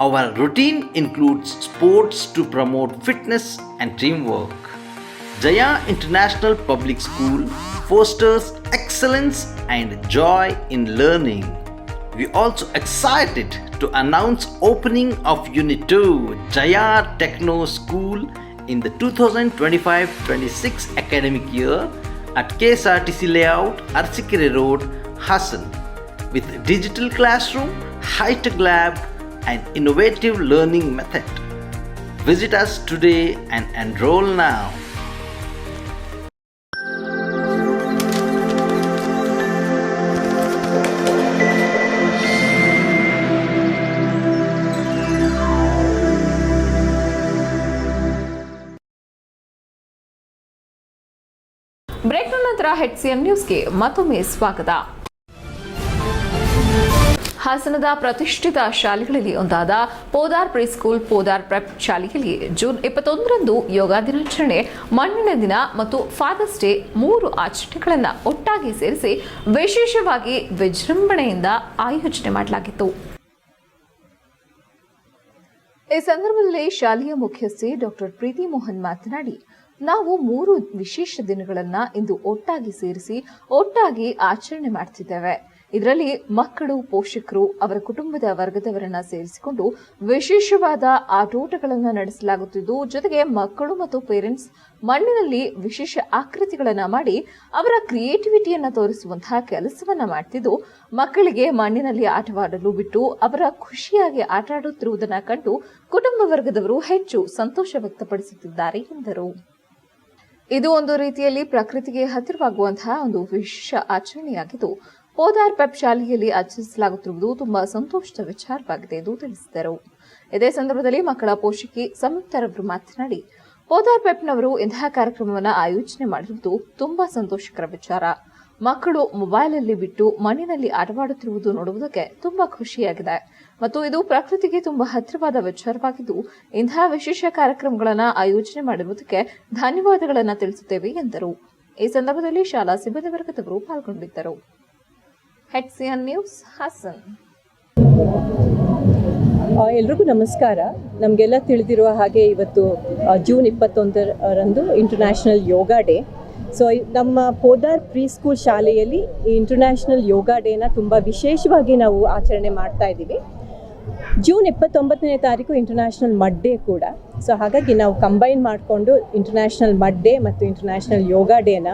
Our routine includes sports to promote fitness and teamwork. Jaya International Public School fosters excellence and joy in learning. We also excited to announce opening of Unit 2 Jaya Techno School in the 2025-26 academic year at KSRTC Layout, Arsikere Road, Hassan, with digital classroom, high-tech lab and innovative learning method. Visit us today and enroll now. ಬ್ರೇಕ್ನ ನಂತರ HCN ನ್ಯೂಸ್ಗೆ ಮತ್ತೊಮ್ಮೆ ಸ್ವಾಗತ. ಹಾಸನದ ಪ್ರತಿಷ್ಠಿತ ಶಾಲೆಗಳಲ್ಲಿ ಒಂದಾದ Podar preschool Podar prep ಶಾಲೆಯಲ್ಲಿ June 21ರಂದು ಯೋಗ ದಿನಾಚರಣೆ, ಮಣ್ಣಿನ ದಿನ ಮತ್ತು ಫಾದರ್ಸ್ ಡೇ 3 ಆಚರಣೆಗಳನ್ನು ಒಟ್ಟಾಗಿ ಸೇರಿಸಿ ವಿಶೇಷವಾಗಿ ವಿಜೃಂಭಣೆಯಿಂದ ಆಯೋಜನೆ ಮಾಡಲಾಗಿತ್ತು. ಈ ಸಂದರ್ಭದಲ್ಲಿ ಶಾಲೆಯ ಮುಖ್ಯಸ್ಥೆ ಡಾಕ್ಟರ್ ಪ್ರೀತಿ ಮೋಹನ್ ಮಾತನಾಡಿ, ನಾವು 3 ವಿಶೇಷ ದಿನಗಳನ್ನು ಇಂದು ಒಟ್ಟಾಗಿ ಸೇರಿಸಿ ಒಟ್ಟಾಗಿ ಆಚರಣೆ ಮಾಡ್ತಿದ್ದೇವೆ. ಇದರಲ್ಲಿ ಮಕ್ಕಳು, ಪೋಷಕರು, ಅವರ ಕುಟುಂಬದ ವರ್ಗದವರನ್ನ ಸೇರಿಸಿಕೊಂಡು ವಿಶೇಷವಾದ ಆಟೋಟಗಳನ್ನು ನಡೆಸಲಾಗುತ್ತಿದ್ದು, ಜೊತೆಗೆ ಮಕ್ಕಳು ಮತ್ತು ಪೇರೆಂಟ್ಸ್ ಮಣ್ಣಿನಲ್ಲಿ ವಿಶೇಷ ಆಕೃತಿಗಳನ್ನು ಮಾಡಿ ಅವರ ಕ್ರಿಯೇಟಿವಿಟಿಯನ್ನು ತೋರಿಸುವಂತಹ ಕೆಲಸವನ್ನ ಮಾಡ್ತಿದ್ದು, ಮಕ್ಕಳಿಗೆ ಮಣ್ಣಿನಲ್ಲಿ ಆಟವಾಡಲು ಬಿಟ್ಟು ಅವರ ಖುಷಿಯಾಗಿ ಆಟ ಆಡುತ್ತಿರುವುದನ್ನು ಕಂಡು ಕುಟುಂಬ ವರ್ಗದವರು ಹೆಚ್ಚು ಸಂತೋಷ ವ್ಯಕ್ತಪಡಿಸುತ್ತಿದ್ದಾರೆ ಎಂದರು. ಇದು ಒಂದು ರೀತಿಯಲ್ಲಿ ಪ್ರಕೃತಿಗೆ ಹತ್ತಿರವಾಗುವಂತಹ ಒಂದು ವಿಶೇಷ ಆಚರಣೆಯಾಗಿದ್ದು, ಪೋದಾರ್ ಪೆಪ್ ಶಾಲೆಯಲ್ಲಿ ಆಚರಿಸಲಾಗುತ್ತಿರುವುದು ತುಂಬಾ ಸಂತೋಷದ ವಿಚಾರವಾಗಿದೆ ಎಂದು ತಿಳಿಸಿದರು. ಇದೇ ಸಂದರ್ಭದಲ್ಲಿ ಮಕ್ಕಳ ಪೋಷಕಿ ಸಂಯುಕ್ತರವರು ಮಾತನಾಡಿ, ಪೋದಾರ್ ಪೆಪ್ನವರು ಇಂತಹ ಕಾರ್ಯಕ್ರಮವನ್ನು ಆಯೋಜನೆ ಮಾಡಿರುವುದು ತುಂಬಾ ಸಂತೋಷಕರ ವಿಚಾರ. ಮಕ್ಕಳು ಮೊಬೈಲ್ ಅಲ್ಲಿ ಬಿಟ್ಟು ಮಣ್ಣಿನಲ್ಲಿ ಆಟವಾಡುತ್ತಿರುವುದು ನೋಡುವುದಕ್ಕೆ ತುಂಬಾ ಖುಷಿಯಾಗಿದೆ. ಮತ್ತು ಇದು ಪ್ರಕೃತಿಗೆ ತುಂಬಾ ಹತ್ತಿರವಾದ ವಿಚಾರವಾಗಿದ್ದು ಇಂತಹ ವಿಶೇಷ ಕಾರ್ಯಕ್ರಮಗಳನ್ನು ಆಯೋಜನೆ ಮಾಡಿರುವುದಕ್ಕೆ ಧನ್ಯವಾದಗಳನ್ನು ತಿಳಿಸುತ್ತೇವೆ ಎಂದರು. ಈ ಸಂದರ್ಭದಲ್ಲಿ ಶಾಲಾ ಸಿಬ್ಬಂದಿ ವರ್ಗದವರು ಪಾಲ್ಗೊಂಡಿದ್ದರು. HCN news Hassan. ಎಲ್ರಿಗೂ ನಮಸ್ಕಾರ. ನಮಗೆಲ್ಲ ತಿಳಿದಿರುವ ಹಾಗೆ ಇವತ್ತು ಜೂನ್ 21ರಂದು ಇಂಟರ್ನ್ಯಾಷನಲ್ ಯೋಗ ಡೇ. ಸೊ ನಮ್ಮ ಪೋದಾರ್ ಪ್ರೀ ಸ್ಕೂಲ್ ಶಾಲೆಯಲ್ಲಿ ಈ ಇಂಟರ್ನ್ಯಾಷನಲ್ ಯೋಗ ಡೇನ ತುಂಬ ವಿಶೇಷವಾಗಿ ನಾವು ಆಚರಣೆ ಮಾಡ್ತಾ ಇದ್ದೀವಿ. ಜೂನ್ 29ನೇ ತಾರೀಕು ಇಂಟರ್ನ್ಯಾಷನಲ್ ಮಡ್ ಡೇ ಕೂಡ. ಸೊ ಹಾಗಾಗಿ ನಾವು ಕಂಬೈನ್ ಮಾಡಿಕೊಂಡು ಇಂಟರ್ನ್ಯಾಷನಲ್ ಮಡ್ ಡೇ ಮತ್ತು ಇಂಟರ್ನ್ಯಾಷನಲ್ ಯೋಗ ಡೇನ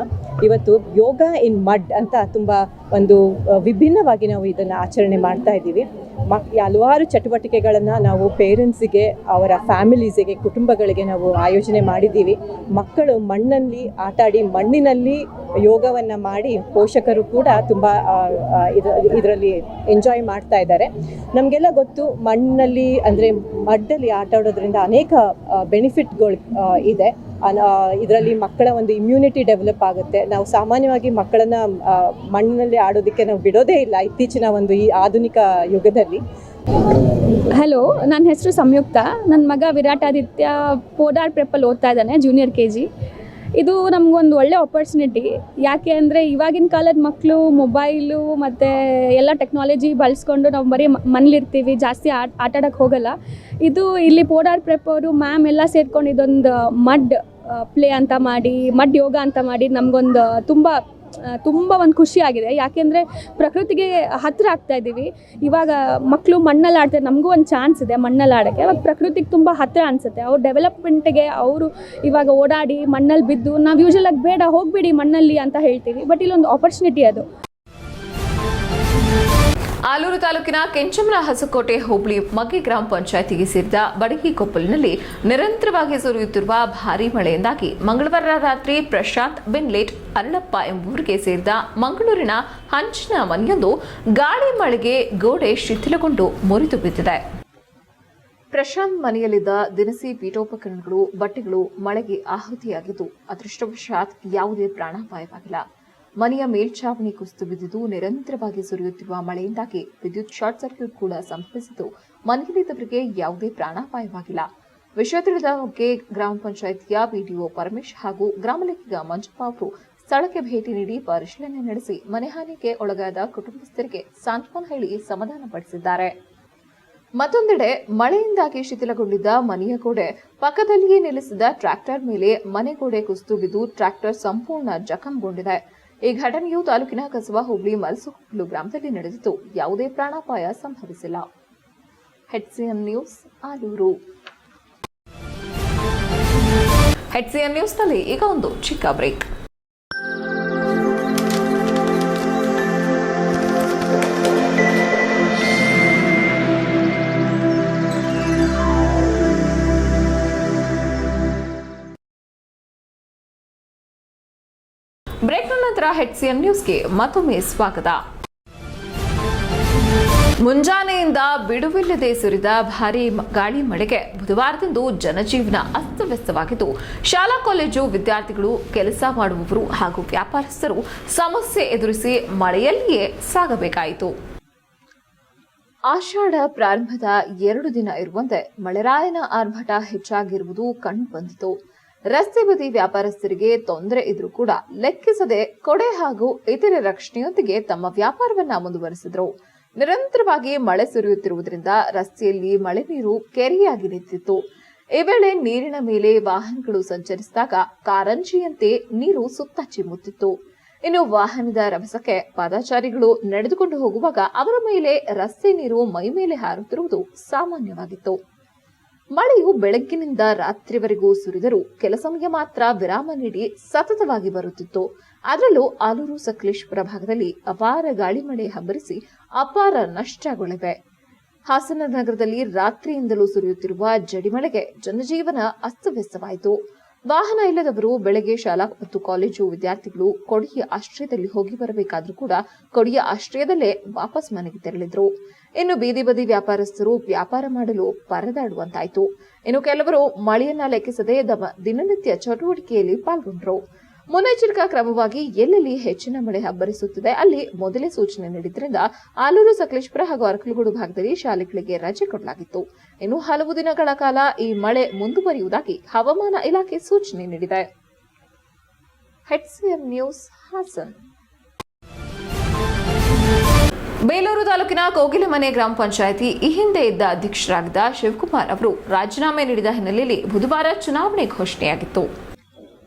ಇವತ್ತು ಯೋಗ ಇನ್ ಮಡ್ ಅಂತ ತುಂಬ ಒಂದು ವಿಭಿನ್ನವಾಗಿ ನಾವು ಇದನ್ನು ಆಚರಣೆ ಮಾಡ್ತಾ ಇದ್ದೀವಿ. ಹಲವಾರು ಚಟುವಟಿಕೆಗಳನ್ನು ನಾವು ಪೇರೆಂಟ್ಸಿಗೆ, ಅವರ ಫ್ಯಾಮಿಲೀಸಿಗೆ, ಕುಟುಂಬಗಳಿಗೆ ನಾವು ಆಯೋಜನೆ ಮಾಡಿದ್ದೀವಿ. ಮಕ್ಕಳು ಮಣ್ಣಲ್ಲಿ ಆಟಾಡಿ ಮಣ್ಣಿನಲ್ಲಿ ಯೋಗವನ್ನು ಮಾಡಿ ಪೋಷಕರು ಕೂಡ ತುಂಬ ಇದರಲ್ಲಿ ಎಂಜಾಯ್ ಮಾಡ್ತಾ ಇದ್ದಾರೆ. ನಮಗೆಲ್ಲ ಗೊತ್ತು, ಮಣ್ಣಲ್ಲಿ ಅಂದರೆ ಮಡ್ಡಲ್ಲಿ ಆಟ ಆಡೋದ್ರಿಂದ ಅನೇಕ ಬೆನಿಫಿಟ್ಗಳು ಇದೆ. ಇದರಲ್ಲಿ ಮಕ್ಕಳ ಒಂದು ಇಮ್ಯುನಿಟಿ ಡೆವಲಪ್ ಆಗುತ್ತೆ. ನಾವು ಸಾಮಾನ್ಯವಾಗಿ ಮಕ್ಕಳನ್ನು ಮಣ್ಣಿನಲ್ಲಿ ಆಡೋದಕ್ಕೆ ನಾವು ಬಿಡೋದೇ ಇಲ್ಲ ಇತ್ತೀಚಿನ ಒಂದು ಈ ಆಧುನಿಕ ಯುಗದಲ್ಲಿ. ಹಲೋ, ನನ್ನ ಹೆಸರು ಸಂಯುಕ್ತ. ನನ್ನ ಮಗ ವಿರಾಟಾದಿತ್ಯ ಪೋದಾರ್ ಪ್ರೆಪ್ಪಲ್ಲಿ ಓದ್ತಾ ಇದ್ದಾನೆ, ಜೂನಿಯರ್ KG. ಇದು ನಮಗೊಂದು ಒಳ್ಳೆ ಆಪರ್ಚುನಿಟಿ. ಯಾಕೆ ಅಂದರೆ ಇವಾಗಿನ ಕಾಲದ ಮಕ್ಕಳು ಮೊಬೈಲು ಮತ್ತು ಎಲ್ಲ ಟೆಕ್ನಾಲಜಿ ಬಳಸ್ಕೊಂಡು ನಾವು ಬರೀ ಮನೇಲಿರ್ತೀವಿ, ಜಾಸ್ತಿ ಆಟಾಡೋಕ್ಕೆ ಹೋಗಲ್ಲ. ಇದು ಇಲ್ಲಿ ಪೋದಾರ್ ಪ್ರೆಪ್ ಅವರು ಮ್ಯಾಮ್ ಎಲ್ಲ ಸೇರ್ಕೊಂಡು ಇದೊಂದು ಮಡ್ ಪ್ಲೇ ಅಂತ ಮಾಡಿ, ಮಡ್ ಯೋಗ ಅಂತ ಮಾಡಿ ನಮಗೊಂದು ತುಂಬ ಒಂದು ಖುಷಿಯಾಗಿದೆ. ಯಾಕೆಂದರೆ ಪ್ರಕೃತಿಗೆ ಹತ್ತಿರ ಆಗ್ತಾ ಇದ್ದೀವಿ. ಇವಾಗ ಮಕ್ಕಳು ಮಣ್ಣಲ್ಲಿ ಆಡ್ತಾರೆ, ನಮಗೂ ಒಂದು ಚಾನ್ಸ್ ಇದೆ ಮಣ್ಣಲ್ಲಿ ಆಡೋಕ್ಕೆ. ಇವಾಗ ಪ್ರಕೃತಿಗೆ ತುಂಬ ಹತ್ತಿರ ಅನಿಸುತ್ತೆ. ಅವ್ರ ಡೆವಲಪ್ಮೆಂಟಿಗೆ ಅವರು ಇವಾಗ ಓಡಾಡಿ ಮಣ್ಣಲ್ಲಿ ಬಿದ್ದು, ನಾವು ಯೂಶಲಾಗಿ ಬೇಡ ಹೋಗಬೇಡಿ ಮಣ್ಣಲ್ಲಿ ಅಂತ ಹೇಳ್ತೀವಿ, ಬಟ್ ಇಲ್ಲೊಂದು ಆಪರ್ಚುನಿಟಿ ಅದು. ಆಲೂರು ತಾಲೂಕಿನ ಕೆಂಚಮನ ಹಸಕೋಟೆ ಹೋಬಳಿ ಮಗ್ಗೆ ಗ್ರಾಮ ಪಂಚಾಯಿತಿಗೆ ಸೇರಿದ ಬಡಗಿಕೊಪ್ಪಲಿನಲ್ಲಿ ನಿರಂತರವಾಗಿ ಸುರಿಯುತ್ತಿರುವ ಭಾರೀ ಮಳೆಯಿಂದಾಗಿ ಮಂಗಳವಾರ ರಾತ್ರಿ ಪ್ರಶಾಂತ್ ಬಿನ್ಲೇಟ್ ಅರಳಪ್ಪ ಎಂಬುವರಿಗೆ ಸೇರಿದ ಮಂಗಳೂರಿನ ಹಂಚಿನ ಮನೆಯೊಂದು ಗಾಳಿ ಮಳೆಗೆ ಗೋಡೆ ಶಿಥಿಲಗೊಂಡು ಮುರಿದು ಬಿದ್ದಿದೆ. ಪ್ರಶಾಂತ್ ಮನೆಯಲ್ಲಿದ್ದ ದಿನಸಿ ಪೀಠೋಪಕರಣಗಳು, ಬಟ್ಟೆಗಳು ಮಳೆಗೆ ಆಹುತಿಯಾಗಿದ್ದು, ಅದೃಷ್ಟವಶಾತ್ ಯಾವುದೇ ಪ್ರಾಣಾಪಾಯವಾಗಿಲ್ಲ. ಮನೆಯ ಮೇಲ್ಛಾವಣಿ ಕುಸಿದು ಬಿದ್ದಿದ್ದು, ನಿರಂತರವಾಗಿ ಸುರಿಯುತ್ತಿರುವ ಮಳೆಯಿಂದಾಗಿ ವಿದ್ಯುತ್ ಶಾರ್ಟ್ ಸರ್ಕ್ಯೂಟ್ ಕೂಡ ಸಂಭವಿಸಿದ್ದು, ಮನೆಯಲ್ಲಿದ್ದವರಿಗೆ ಯಾವುದೇ ಪ್ರಾಣಾಪಾಯವಾಗಿಲ್ಲ. ವಿಷಯ ತಿಳಿದ ಬಗ್ಗೆ ಗ್ರಾಮ ಪಂಚಾಯಿತಿಯ PDO ಪರಮೇಶ್ ಹಾಗೂ ಗ್ರಾಮ ಲೆಕ್ಕಿಗ ಮಂಜಪ್ಪ ಅವರು ಸ್ಥಳಕ್ಕೆ ಭೇಟಿ ನೀಡಿ ಪರಿಶೀಲನೆ ನಡೆಸಿ ಮನೆ ಹಾನಿಗೆ ಒಳಗಾದ ಕುಟುಂಬಸ್ಥರಿಗೆ ಸಾಂತ್ವನ ಹೇಳಿ ಸಮಾಧಾನ ಪಡಿಸಿದ್ದಾರೆ. ಮತ್ತೊಂದೆಡೆ ಮಳೆಯಿಂದಾಗಿ ಶಿಥಿಲಗೊಂಡಿದ್ದ ಮನೆಯ ಗೋಡೆ ಪಕ್ಕದಲ್ಲಿಯೇ ನಿಲ್ಲಿಸಿದ ಟ್ರ್ಯಾಕ್ಟರ್ ಮೇಲೆ ಮನೆ ಗೋಡೆ ಕುಸಿದು ಬಿದ್ದು ಟ್ರ್ಯಾಕ್ಟರ್ ಸಂಪೂರ್ಣ ಜಖಂಗೊಂಡಿದೆ. ಈ ಘಟನೆಯು ತಾಲೂಕಿನ ಕಸಬಾ ಹೋಬಳಿ ಮಲ್ಸುಕೊಪ್ಪಲು ಗ್ರಾಮದಲ್ಲಿ ನಡೆದಿದ್ದು, ಯಾವುದೇ ಪ್ರಾಣಾಪಾಯ ಸಂಭವಿಸಿಲ್ಲ. HCN news Alur. HCN ನ್ಯೂಸ್ನಲ್ಲಿ ಈಗ ಒಂದು ಚಿಕ್ಕ ಬ್ರೇಕ್. ಬ್ರೇಕ್ನ ನಂತರ HCN ನ್ಯೂಸ್ಗೆ ಮತ್ತೊಮ್ಮೆ ಸ್ವಾಗತ. ಮುಂಜಾನೆಯಿಂದ ಬಿಡುವಿಲ್ಲದೆ ಸುರಿದ ಭಾರೀ ಗಾಳಿ ಮಳೆಗೆ ಬುಧವಾರದಂದು ಜನಜೀವನ ಅಸ್ತವ್ಯಸ್ತವಾಗಿದ್ದು, ಶಾಲಾ ಕಾಲೇಜು ವಿದ್ಯಾರ್ಥಿಗಳು, ಕೆಲಸ ಮಾಡುವವರು ಹಾಗೂ ವ್ಯಾಪಾರಸ್ಥರು ಸಮಸ್ಯೆ ಎದುರಿಸಿ ಮಳೆಯಲ್ಲಿಯೇ ಸಾಗಬೇಕಾಯಿತು. ಆಷಾಢ ಪ್ರಾರಂಭದ 2 ದಿನ ಇರುವಂತೆ ಮಳೆರಾಯನ ಆರ್ಭಟ ಹೆಚ್ಚಾಗಿರುವುದು ಕಂಡುಬಂದಿತು. ರಸ್ತೆ ಬದಿ ವ್ಯಾಪಾರಸ್ಥರಿಗೆ ತೊಂದರೆ ಇದ್ರೂ ಕೂಡ ಲೆಕ್ಕಿಸದೆ ಕೊಡೆ ಹಾಗೂ ಇತರೆ ರಕ್ಷಣೆಯೊಂದಿಗೆ ತಮ್ಮ ವ್ಯಾಪಾರವನ್ನ ಮುಂದುವರೆಸಿದ್ರು. ನಿರಂತರವಾಗಿ ಮಳೆ ಸುರಿಯುತ್ತಿರುವುದರಿಂದ ರಸ್ತೆಯಲ್ಲಿ ಮಳೆ ನೀರು ಕೆರೆಯಾಗಿ ನಿಂತಿತ್ತು. ಈ ವೇಳೆ ನೀರಿನ ಮೇಲೆ ವಾಹನಗಳು ಸಂಚರಿಸಿದಾಗ ಕಾರಂಜಿಯಂತೆ ನೀರು ಸುತ್ತ ಚಿಮ್ಮುತ್ತಿತ್ತು. ಇನ್ನು ವಾಹನದ ರಭಸಕ್ಕೆ ಪಾದಚಾರಿಗಳು ನಡೆದುಕೊಂಡು ಹೋಗುವಾಗ ಅವರ ಮೇಲೆ ರಸ್ತೆ ನೀರು ಮೈ ಮೇಲೆ ಹಾರುತ್ತಿರುವುದು ಸಾಮಾನ್ಯವಾಗಿತ್ತು. ಮಳೆಯು ಬೆಳಗ್ಗಿನಿಂದ ರಾತ್ರಿವರೆಗೂ ಸುರಿದರೂ ಕೆಲ ಸಮಯ ಮಾತ್ರ ವಿರಾಮ ನೀಡಿ ಸತತವಾಗಿ ಬರುತ್ತಿತ್ತು. ಅದರಲ್ಲೂ ಆಲೂರು ಸಕಲೇಶಪುರ ಭಾಗದಲ್ಲಿ ಅಪಾರ ಗಾಳಿ ಮಳೆ ಹಬ್ಬರಿಸಿ ಅಪಾರ ನಷ್ಟಗಳಿವೆ. ಹಾಸನ ನಗರದಲ್ಲಿ ರಾತ್ರಿಯಿಂದಲೂ ಸುರಿಯುತ್ತಿರುವ ಜಡಿಮಳೆಗೆ ಜನಜೀವನ ಅಸ್ತವ್ಯಸ್ತವಾಯಿತು. ವಾಹನ ಇಲ್ಲದವರು ಬೆಳಗ್ಗೆ ಶಾಲಾ ಮತ್ತು ಕಾಲೇಜು ವಿದ್ಯಾರ್ಥಿಗಳು ಕೊಡಿಯ ಆಶ್ರಯದಲ್ಲಿ ಹೋಗಿ ಬರಬೇಕಾದ್ರೂ ಕೂಡ ಕೊಡಿಯ ಆಶ್ರಯದಲ್ಲೇ ವಾಪಸ್ ಮನೆಗೆ ತೆರಳಿದ್ರು. ಇನ್ನು ಬೀದಿ ಬದಿ ವ್ಯಾಪಾರಸ್ಥರು ವ್ಯಾಪಾರ ಮಾಡಲು ಪರದಾಡುವಂತಾಯಿತು. ಇನ್ನು ಕೆಲವರು ಮಳೆಯನ್ನ ಲೆಕ್ಕಿಸದೆ ತಮ್ಮ ದಿನನಿತ್ಯ ಚಟುವಟಿಕೆಯಲ್ಲಿ ಪಾಲ್ಗೊಂಡ್ರು. ಮುನ್ನೆಚ್ಚರಿಕಾ ಕ್ರಮವಾಗಿ ಎಲ್ಲೆಲ್ಲಿ ಹೆಚ್ಚಿನ ಮಳೆ ಅಬ್ಬರಿಸುತ್ತಿದೆ ಅಲ್ಲಿ ಮೊದಲೇ ಸೂಚನೆ ನೀಡಿದ್ರಿಂದ ಆಲೂರು, ಸಕಲೇಶಪುರ ಹಾಗೂ ಅರಕಲಗೂಡು ಭಾಗದಲ್ಲಿ ಶಾಲೆಗಳಿಗೆ ರಜೆ ಕೊಡಲಾಗಿತ್ತು. ಇನ್ನು ಹಲವು ದಿನಗಳ ಕಾಲ ಈ ಮಳೆ ಮುಂದುವರಿಯುವುದಾಗಿ ಹವಾಮಾನ ಇಲಾಖೆ ಸೂಚನೆ ನೀಡಿದೆ. HCM news Haasan. ಬೇಲೂರು ತಾಲೂಕಿನ ಕೋಗಿಲಮನೆ ಗ್ರಾಮ ಪಂಚಾಯಿತಿ ಈ ಹಿಂದೆ ಇದ್ದ ಅಧ್ಯಕ್ಷರಾಗಿದ್ದ ಶಿವಕುಮಾರ್ ಅವರು ರಾಜೀನಾಮೆ ನೀಡಿದ ಹಿನ್ನೆಲೆಯಲ್ಲಿ ಬುಧವಾರ ಚುನಾವಣೆ ಘೋಷಣೆಯಾಗಿತ್ತು.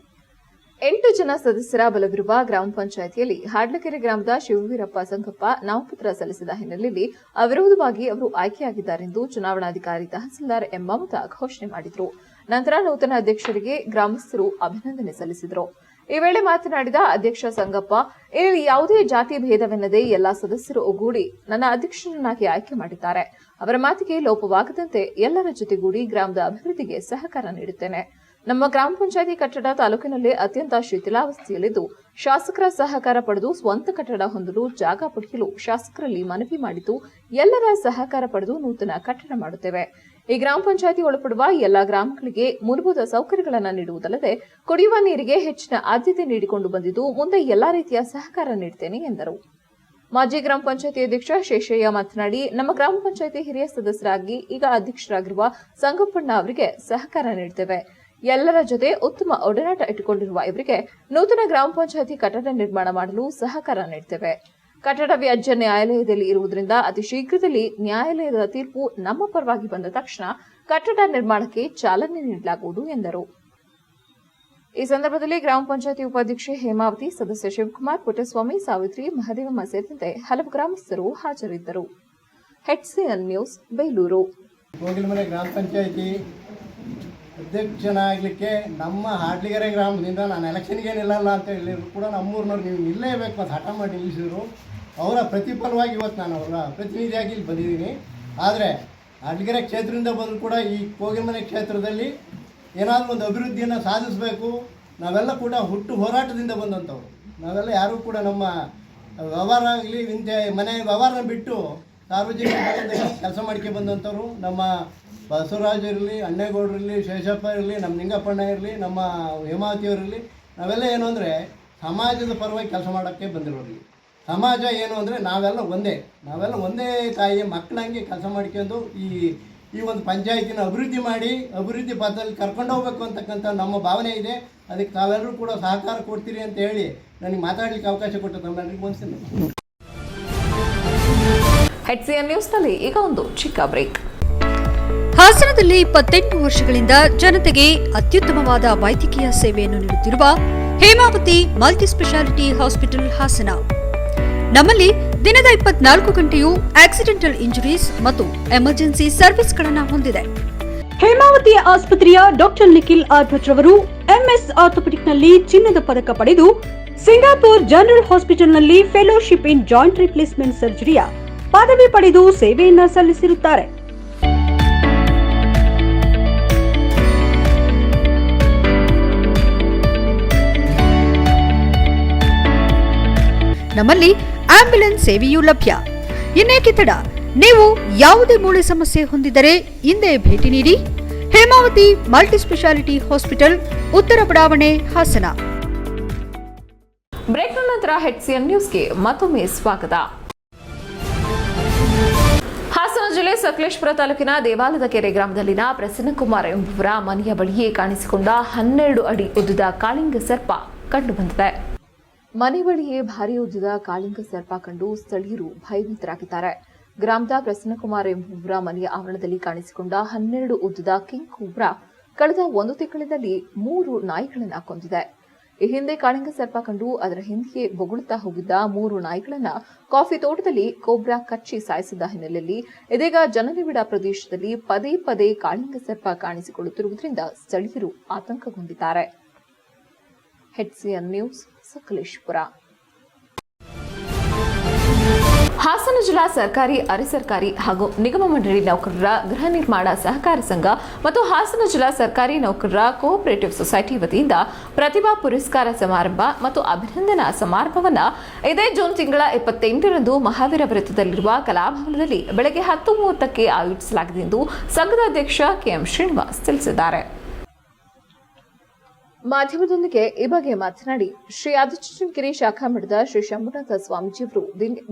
8 ಜನ ಸದಸ್ಯರ ಬಲವಿರುವ ಗ್ರಾಮ ಪಂಚಾಯಿತಿಯಲ್ಲಿ ಹಾಡ್ಲಕೆರೆ ಗ್ರಾಮದ ಶಿವವೀರಪ್ಪ ಸಂಗಪ್ಪ ನಾಮಪತ್ರ ಸಲ್ಲಿಸಿದ ಹಿನ್ನೆಲೆಯಲ್ಲಿ ಅವಿರೋಧವಾಗಿ ಅವರು ಆಯ್ಕೆಯಾಗಿದ್ದಾರೆಂದು ಚುನಾವಣಾಧಿಕಾರಿ ತಹಸೀಲ್ದಾರ್ ಎಂ ಮಮತಾ ಘೋಷಣೆ ಮಾಡಿದರು. ನಂತರ ನೂತನ ಅಧ್ಯಕ್ಷರಿಗೆ ಗ್ರಾಮಸ್ಥರು ಅಭಿನಂದನೆ ಸಲ್ಲಿಸಿದರು. ಈ ವೇಳೆ ಮಾತನಾಡಿದ ಅಧ್ಯಕ್ಷ ಸಂಗಪ್ಪ, ಇಲ್ಲಿ ಯಾವುದೇ ಜಾತಿ ಭೇದವೆನ್ನದೇ ಎಲ್ಲಾ ಸದಸ್ಯರು ಒಗ್ಗೂಡಿ ನನ್ನ ಅಧ್ಯಕ್ಷರನ್ನಾಗಿ ಆಯ್ಕೆ ಮಾಡಿದ್ದಾರೆ. ಅವರ ಮಾತಿಗೆ ಲೋಪವಾಗದಂತೆ ಎಲ್ಲರ ಜೊತೆಗೂಡಿ ಗ್ರಾಮದ ಅಭಿವೃದ್ಧಿಗೆ ಸಹಕಾರ ನೀಡುತ್ತೇನೆ. ನಮ್ಮ ಗ್ರಾಮ ಪಂಚಾಯಿತಿ ಕಟ್ಟಡ ತಾಲೂಕಿನಲ್ಲಿ ಅತ್ಯಂತ ಶಿಥಿಲಾವಸ್ಥೆಯಲ್ಲಿದ್ದು ಶಾಸಕರ ಸಹಕಾರ ಪಡೆದು ಸ್ವಂತ ಕಟ್ಟಡ ಹೊಂದಲು ಜಾಗ ಪಡೆಯಲು ಶಾಸಕರಲ್ಲಿ ಮನವಿ ಮಾಡಿದ್ದು ಎಲ್ಲರ ಸಹಕಾರ ಪಡೆದು ನೂತನ ಕಟ್ಟಡ ಮಾಡುತ್ತೇವೆ. ಈ ಗ್ರಾಮ ಪಂಚಾಯಿತಿ ಒಳಪಡುವ ಎಲ್ಲಾ ಗ್ರಾಮಗಳಿಗೆ ಮೂಲಭೂತ ಸೌಕರ್ಯಗಳನ್ನು ನೀಡುವುದಲ್ಲದೆ ಕುಡಿಯುವ ನೀರಿಗೆ ಹೆಚ್ಚಿನ ಆದ್ಯತೆ ನೀಡಿಕೊಂಡು ಬಂದಿದ್ದು ಮುಂದೆ ಎಲ್ಲಾ ರೀತಿಯ ಸಹಕಾರ ನೀಡುತ್ತೇನೆ ಎಂದರು. ಮಾಜಿ ಗ್ರಾಮ ಪಂಚಾಯಿತಿ ಅಧ್ಯಕ್ಷ ಶೇಷಯ್ಯ ಮಾತನಾಡಿ, ನಮ್ಮ ಗ್ರಾಮ ಪಂಚಾಯಿತಿ ಹಿರಿಯ ಸದಸ್ಯರಾಗಿ ಈಗ ಅಧ್ಯಕ್ಷರಾಗಿರುವ ಸಂಗಪ್ಪಣ್ಣ ಅವರಿಗೆ ಸಹಕಾರ ನೀಡುತ್ತೇವೆ. ಎಲ್ಲರ ಜೊತೆ ಉತ್ತಮ ಒಡನಾಟ ಇಟ್ಟುಕೊಂಡಿರುವ ಇವರಿಗೆ ನೂತನ ಗ್ರಾಮ ಪಂಚಾಯಿತಿ ಕಟ್ಟಡ ನಿರ್ಮಾಣ ಮಾಡಲು ಸಹಕಾರ ನೀಡುತ್ತೇವೆ. ಕಟ್ಟಡ ವ್ಯಾಜ್ಯ ನ್ಯಾಯಾಲಯದಲ್ಲಿ ಇರುವುದರಿಂದ ಅತಿ ಶೀಘ್ರದಲ್ಲಿ ನ್ಯಾಯಾಲಯದ ತೀರ್ಪು ನಮ್ಮ ಪರವಾಗಿ ಬಂದ ತಕ್ಷಣ ಕಟ್ಟಡ ನಿರ್ಮಾಣಕ್ಕೆ ಚಾಲನೆ ನೀಡಲಾಗುವುದು ಎಂದರು. ಈ ಸಂದರ್ಭದಲ್ಲಿ ಗ್ರಾಮ ಪಂಚಾಯಿತಿ ಉಪಾಧ್ಯಕ್ಷೆ ಹೇಮಾವತಿ, ಸದಸ್ಯ ಶಿವಕುಮಾರ್, ಪುಟ್ಟಸ್ವಾಮಿ, ಸಾವಿತ್ರಿ, ಮಹದೇವಮ್ಮ ಸೇರಿದಂತೆ ಹಲವು ಗ್ರಾಮಸ್ಥರು ಹಾಜರಿದ್ದರು. HCN news Belur. ಕೋಗಿಲಮನೆ ಗ್ರಾಮ ಪಂಚಾಯಿತಿ ಅಧ್ಯಕ್ಷನಾಗಲಿಕ್ಕೆ ನಮ್ಮ ಹಾಡ್ಲಿಗೆರೆ ಗ್ರಾಮದಿಂದ ನಾನು ಎಲೆಕ್ಷನ್ಗೆ ನಿಲ್ಲಲ್ಲ ಅಂತ ಹೇಳಿದ್ರು ಕೂಡ ನಮ್ಮೂರಿನವ್ರು ನೀವು ನಿಲ್ಲೇಬೇಕು ಅಂತ ಹಠ ಮಾಡಿ ನಿಲ್ಲಿಸಿದ್ರು. ಅವರ ಪ್ರತಿಫಲವಾಗಿ ಇವತ್ತು ನಾನು ಅವರ ಪ್ರತಿನಿಧಿಯಾಗಿ ಇಲ್ಲಿ ಬಂದಿದ್ದೀನಿ. ಆದರೆ ಹಾಡ್ಲಿಗೆರೆ ಕ್ಷೇತ್ರದಿಂದ ಬಂದರೂ ಕೂಡ ಈ ಕೋಗಿಲಮನೆ ಕ್ಷೇತ್ರದಲ್ಲಿ ಏನಾದರೂ ಒಂದು ಅಭಿವೃದ್ಧಿಯನ್ನು ಸಾಧಿಸಬೇಕು. ನಾವೆಲ್ಲ ಕೂಡ ಹುಟ್ಟು ಹೋರಾಟದಿಂದ ಬಂದಂಥವ್ರು. ನಾವೆಲ್ಲ ಯಾರೂ ಕೂಡ ನಮ್ಮ ವ್ಯವಹಾರ ಆಗಲಿ ಮನೆ ವ್ಯವಹಾರನ ಬಿಟ್ಟು ಸಾರ್ವಜನಿಕ ಕೆಲಸ ಮಾಡ್ಕೊಂಡು ಬಂದಂಥವ್ರು. ನಮ್ಮ ಬಸವರಾಜ್ ಇರಲಿ, ಅಣ್ಣೇಗೌಡರು ಇರಲಿ, ಶೇಷಪ್ಪ ಇರಲಿ, ನಮ್ಮ ನಿಂಗಪ್ಪಣ್ಣ ಇರಲಿ, ನಮ್ಮ ಹೇಮಾವತಿಯವರಿರಲಿ, ನಾವೆಲ್ಲ ಏನು ಅಂದರೆ ಸಮಾಜದ ಪರವಾಗಿ ಕೆಲಸ ಮಾಡೋಕ್ಕೆ ಬಂದಿರೋರಿಗೆ. ಸಮಾಜ ಏನು ಅಂದರೆ ನಾವೆಲ್ಲ ಒಂದೇ ತಾಯಿಯ ಮಕ್ಕಳಂಗೆ ಕೆಲಸ ಮಾಡ್ಕೊಂಡು ಈ ಒಂದು ಪಂಚಾಯತಿನ ಅಭಿವೃದ್ಧಿ ಮಾಡಿ ಅಭಿವೃದ್ಧಿ ಪಥದಲ್ಲಿ ಕರ್ಕೊಂಡು ಹೋಗ್ಬೇಕು ಅಂತಕ್ಕಂಥ ನಮ್ಮ ಭಾವನೆ ಇದೆ. ಅದಕ್ಕೆ ತಾವೆಲ್ಲರೂ ಕೂಡ ಸಹಕಾರ ಕೊಡ್ತೀರಿ ಅಂತ ಹೇಳಿ ನನಗೆ ಮಾತಾಡಲಿಕ್ಕೆ ಅವಕಾಶ ಕೊಟ್ಟು ತಮ್ಮೆಲ್ಲರಿಗೂ ವಂದಿಸ್ತೀನಿ. HCN ನ್ಯೂಸ್ನಲ್ಲಿ ಈಗ ಒಂದು ಚಿಕ್ಕ ಬ್ರೇಕ್. ಹಾಸನದಲ್ಲಿ 28 ವರ್ಷಗಳಿಂದ ಜನತೆಗೆ ಅತ್ಯುತ್ತಮವಾದ ವೈದ್ಯಕೀಯ ಸೇವೆಯನ್ನು ನೀಡುತ್ತಿರುವ Hemavathi multi speciality hospital Hassan. ನಮ್ಮಲ್ಲಿ ದಿನದ 24 ಗಂಟೆಯೂ ಆಕ್ಸಿಡೆಂಟಲ್ ಇಂಜುರೀಸ್ ಮತ್ತು ಎಮರ್ಜೆನ್ಸಿ ಸರ್ವಿಸ್ಗಳನ್ನು ಹೊಂದಿದೆ. ಹೇಮಾವತಿ ಆಸ್ಪತ್ರೆಯ ಡಾಕ್ಟರ್ ನಿಖಿಲ್ ಆರ್ಭಟ್ ರವರು MS ಆರ್ಥೋಪೆಡಿಕ್ನಲ್ಲಿ ಚಿನ್ನದ ಪದಕ ಪಡೆದು ಸಿಂಗಾಪುರ್ ಜನರಲ್ ಹಾಸ್ಪಿಟಲ್ನಲ್ಲಿ ಫೆಲೋಶಿಪ್ ಇನ್ ಜಾಯಿಂಟ್ ರಿಪ್ಲೇಸ್ಮೆಂಟ್ ಸರ್ಜರಿಯ ಪದವಿ ಪಡೆದು ಸೇವೆಯನ್ನ ಸಲ್ಲಿಸಿರುತ್ತಾರೆ. ನಮ್ಮಲ್ಲಿ ಆಂಬ್ಯುಲೆನ್ಸ್ ಸೇವೆಯೂ ಲಭ್ಯ. ಇನ್ನೇಕೆ ತಡ? ನೀವು ಯಾವುದೇ ಮೂಳೆ ಸಮಸ್ಯೆ ಹೊಂದಿದ್ದರೆ ಹಿಂದೆ ಭೇಟಿ ನೀಡಿ. ಹೇಮಾವತಿ ಮಲ್ಟಿ ಸ್ಪೆಷಾಲಿಟಿ ಹಾಸ್ಪಿಟಲ್, ಉತ್ತರ ಬಡಾವಣೆ, ಹಾಸನ. ಬ್ರೇಕ್ನ ನಂತರ HCN ನ್ಯೂಸ್ಗೆ ಮತ್ತೊಮ್ಮೆ ಸ್ವಾಗತ. ಹಾಸನ ಜಿಲ್ಲೆ ಸಕಲೇಶಪುರ ತಾಲೂಕಿನ ದೇವಾಲದ ಕೆರೆ ಗ್ರಾಮದಲ್ಲಿನ ಪ್ರಸನ್ನಕುಮಾರ್ ಎಂಬುವರ ಮನೆಯ ಬಳಿಯೇ ಕಾಣಿಸಿಕೊಂಡ 12 ಅಡಿ ಉದ್ದದ ಕಾಳಿಂಗ ಸರ್ಪ ಕಂಡುಬಂದಿದೆ. ಮನೆ ಬಳಿಯೇ ಭಾರಿ ಉದ್ದದ ಕಾಳಿಂಗ ಸರ್ಪ ಕಂಡು ಸ್ಥಳೀಯರು ಭಯಭೀತರಾಗಿದ್ದಾರೆ. ಗ್ರಾಮದ ಪ್ರಸನ್ನಕುಮಾರ್ ಎಂಬುವರ ಮನೆಯ ಆವರಣದಲ್ಲಿ ಕಾಣಿಸಿಕೊಂಡ 12 ಉದ್ದದ ಕಿಂಗ್ ಕೋಬ್ರಾ ಕಳೆದ 1 ತಿಂಗಳಿನಲ್ಲಿ 3 ನಾಯಿಗಳನ್ನು ಕೊಂದಿದೆ. ಈ ಹಿಂದೆ ಕಾಳಿಂಗ ಸರ್ಪ ಕಂಡು ಅದರ ಹಿಂದೆಯೇ ಬೊಗಳುತ್ತಾ ಹೋಗಿದ್ದ 3 ನಾಯಿಗಳನ್ನ ಕಾಫಿ ತೋಟದಲ್ಲಿ ಕೋಬ್ರಾ ಕಚ್ಚಿ ಸಾಯಿಸಿದ ಹಿನ್ನೆಲೆಯಲ್ಲಿ ಇದೀಗ ಜನನಿಬಿಡ ಪ್ರದೇಶದಲ್ಲಿ ಪದೇ ಪದೇ ಕಾಳಿಂಗ ಸರ್ಪ ಕಾಣಿಸಿಕೊಳ್ಳುತ್ತಿರುವುದರಿಂದ ಸ್ಥಳೀಯರು ಆತಂಕಗೊಂಡಿದ್ದಾರೆ. HCN news Sakleshpur. ಹಾಸನ ಜಿಲ್ಲಾ ಸರ್ಕಾರಿ, ಅರೆ ಸರ್ಕಾರಿ ಹಾಗೂ ನಿಗಮ ಮಂಡಳಿ ನೌಕರರ ಗೃಹ ನಿರ್ಮಾಣ ಸಹಕಾರ ಸಂಘ ಮತ್ತು ಹಾಸನ ಜಿಲ್ಲಾ ಸರ್ಕಾರಿ ನೌಕರರ ಕೋಆಪರೇಟಿವ್ ಸೊಸೈಟಿ ವತಿಯಿಂದ ಪ್ರತಿಭಾ ಪುರಸ್ಕಾರ ಸಮಾರಂಭ ಮತ್ತು ಅಭಿನಂದನಾ ಸಮಾರಂಭವನ್ನು ಇದೇ ಜೂನ್ ತಿಂಗಳ 28ರಂದು ಮಹಾವೀರ ವೃತ್ತದಲ್ಲಿರುವ ಕಲಾಭವನದಲ್ಲಿ ಬೆಳಗ್ಗೆ 10:30ಕ್ಕೆ ಆಯೋಜಿಸಲಾಗಿದೆ ಎಂದು ಸಂಘದ ಅಧ್ಯಕ್ಷ KM ಶ್ರೀನಿವಾಸ್ ತಿಳಿಸಿದ್ದಾರೆ. ಮಾಧ್ಯಮದೊಂದಿಗೆ ಈ ಬಗ್ಗೆ ಮಾತನಾಡಿ ಶ್ರೀ ಆದಿಚುಂಚನಗಿರಿ ಶಾಖಾ ಮಠದ ಶ್ರೀ ಶಂಭುನಾಥ ಸ್ವಾಮೀಜಿಯವರು